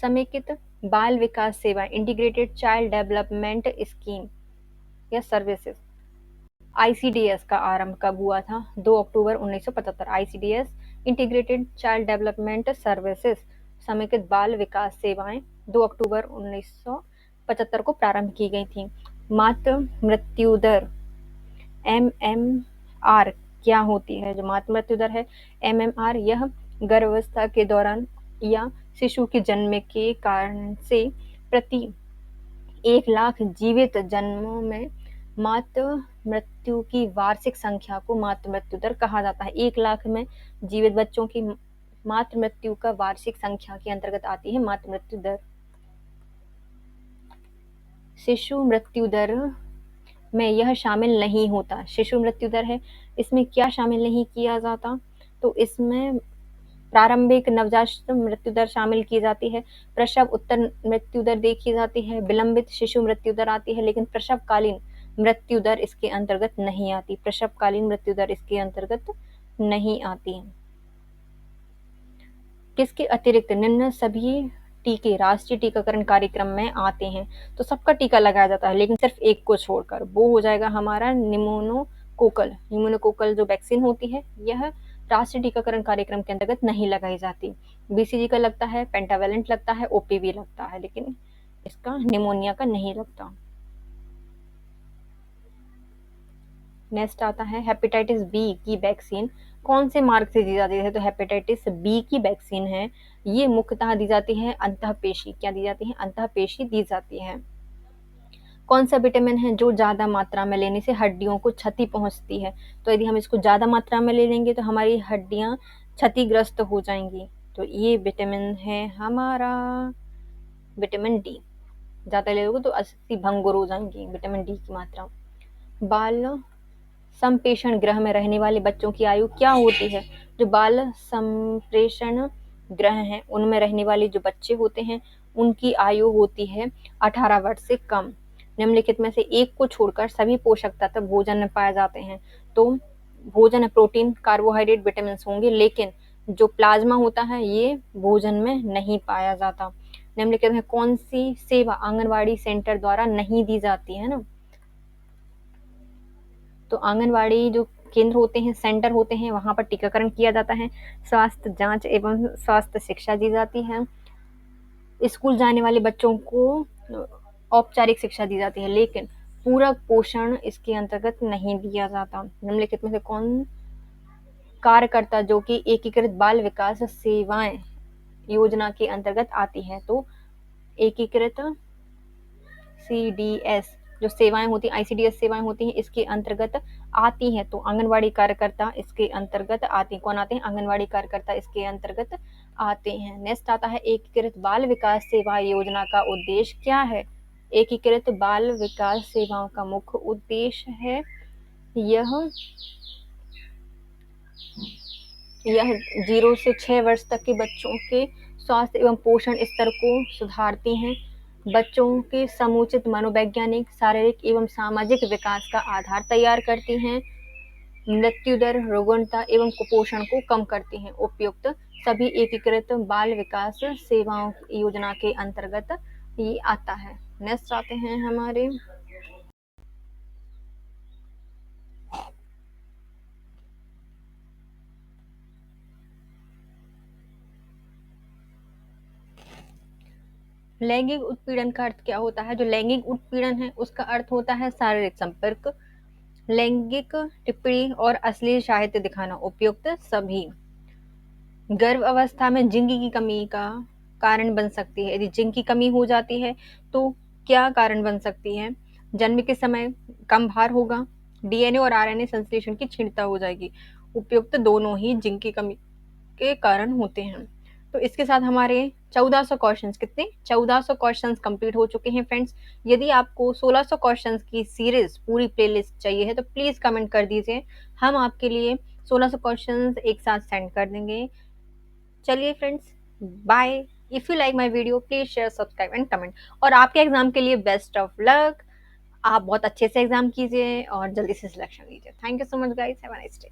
समेकित बाल विकास सेवा, इंटीग्रेटेड चाइल्ड डेवलपमेंट स्कीम या सर्विसेज। आईसीडीएस का आरंभ कब हुआ था? 2 अक्टूबर 1975। ICDS integrated child development services, समेकित बाल विकास सेवाएं 2 अक्टूबर 1975 को प्रारंभ की गई थी। मातृ मृत्यु दर एमएमआर क्या होती है? जो मातृ मृत्यु दर है एमएमआर, यह गर्भावस्था के दौरान या शिशु के जन्म के कारण से प्रति 1,00,000 जीवित जन्मों में मातृ मृत्यु की वार्षिक संख्या को मातृ मृत्यु दर कहा जाता है। 1,00,000 में जीवित बच्चों की मातृ मृत्यु का वार्षिक संख्या के अंतर्गत आती है मातृ मृत्यु दर। शिशु मृत्यु दर में यह शामिल नहीं होता। शिशु मृत्यु दर है, इसमें क्या शामिल नहीं किया जाता? तो इसमें प्रारंभिक नवजात मृत्यु दर शामिल की जाती है, प्रसव उत्तर मृत्यु दर देखी जाती है, विलंबित शिशु मृत्यु दर आती है, लेकिन प्रसवकालीन मृत्यु दर इसके अंतर्गत नहीं आती। प्रसवकालीन मृत्यु दर इसके अंतर्गत नहीं आती है। किसके अतिरिक्त निम्न सभी टीके राष्ट्रीय टीकाकरण कार्यक्रम में आते हैं? तो सबका टीका लगाया जाता है, लेकिन सिर्फ एक को छोड़कर, वो हो जाएगा हमारा निमोनोकोकल। निमोनोकोकल जो वैक्सीन होती है, यह राष्ट्रीय टीकाकरण कार्यक्रम के अंतर्गत नहीं लगाई जाती। बीसीजी का लगता है, पेंटावेलेंट लगता है, ओपीवी लगता है, लेकिन इसका निमोनिया का नहीं लगता। नेक्स्ट आता है हेपेटाइटिस बी की वैक्सीन कौन से मार्ग से दी जाती है? तो हेपेटाइटिस बी की वैक्सीन है, ये मुख्यतः दी जाती है अंतःपेशी। क्या दी जाती है? अंतःपेशी दी जाती है। कौन सा विटामिन है जो ज़्यादा मात्रा में लेने से हड्डियों को क्षति पहुंचती है? तो यदि हम इसको ज़्यादा मात्रा में ले लेंगे तो हमारी हड्डियां क्षतिग्रस्त हो जाएंगी। तो ये विटामिन है हमारा विटामिन डी। ज़्यादा ले लोगे तो अस्थि भंगुर हो जाएंगी, विटामिन डी की मात्रा। बाल संप्रेषण गृह में रहने वाले बच्चों की आयु क्या होती है? जो बाल संप्रेषण गृह हैं उनमें रहने वाले जो बच्चे होते हैं उनकी आयु होती है 18 वर्ष से कम। निम्नलिखित में से एक को छोड़कर सभी पोषक तत्व भोजन में पाए जाते हैं। तो भोजन में प्रोटीन, कार्बोहाइड्रेट, विटामिन होंगे, लेकिन जो प्लाज्मा होता है ये भोजन में नहीं पाया जाता। निम्नलिखित में कौन सी सेवा आंगनवाड़ी सेंटर द्वारा नहीं दी जाती है ना? तो आंगनवाड़ी जो केंद्र होते हैं, सेंटर होते हैं, वहाँ पर टीकाकरण किया जाता है, स्वास्थ्य जांच एवं स्वास्थ्य शिक्षा दी जाती है। स्कूल जाने वाले बच्चों को औपचारिक शिक्षा दी जाती है, लेकिन पूरक पोषण इसके अंतर्गत नहीं दिया जाता। निम्नलिखित में से कौन कार्यकर्ता जो कि एकीकृत बाल विकास सेवाएं योजना के अंतर्गत आती है? तो एकीकृत सीडीएस जो सेवाएं होती हैं, आईसीडीएस सेवाएं होती हैं, इसके अंतर्गत आती हैं। तो आंगनवाड़ी कार्यकर्ता इसके अंतर्गत आते हैं। कौन आते हैं? आंगनवाड़ी कार्यकर्ता इसके अंतर्गत आते हैं। नेक्स्ट आता है एकीकृत बाल विकास सेवा योजना का उद्देश्य क्या है? एकीकृत बाल विकास सेवाओं का मुख्य उद्देश्य है यह 0 से 6 वर्ष तक के बच्चों के स्वास्थ्य एवं पोषण स्तर को सुधारती हैं, बच्चों के समुचित मनोवैज्ञानिक, शारीरिक एवं सामाजिक विकास का आधार तैयार करती हैं, मृत्यु दर, रोगणता एवं कुपोषण को कम करती हैं। उपयुक्त सभी एकीकृत बाल विकास सेवाओं योजना के अंतर्गत ये आता है। नेक्स्ट आते हैं हमारे लैंगिक उत्पीड़न का अर्थ क्या होता है? जो लैंगिक उत्पीड़न है उसका अर्थ होता है शारीरिक संपर्क, लैंगिक टिप्पणी और अश्लील साहित्य दिखाना। उपयुक्त सभी गर्भ अवस्था में जिंक की कमी का कारण बन सकती है। यदि जिंक की कमी हो जाती है तो क्या कारण बन सकती है? जन्म के समय कम भार होगा, डीएनए और आरएनए संश्लेषण की क्षीणता हो जाएगी। उपयुक्त दोनों ही जिंक की कमी के कारण होते हैं। तो इसके साथ हमारे 1400 क्वेश्चंस कितने 1400 क्वेश्चंस कंप्लीट हो चुके हैं फ्रेंड्स। यदि आपको 1600 क्वेश्चंस की सीरीज पूरी प्लेलिस्ट चाहिए है तो प्लीज कमेंट कर दीजिए, हम आपके लिए 1600 क्वेश्चंस एक साथ सेंड कर देंगे। चलिए friends, bye. If you like my video please share, subscribe and comment. और आपके एग्जाम के लिए बेस्ट ऑफ लक। आप बहुत अच्छे से एग्जाम कीजिए और जल्दी से सिलेक्शन लीजिए। Thank you so much guys, have a nice day.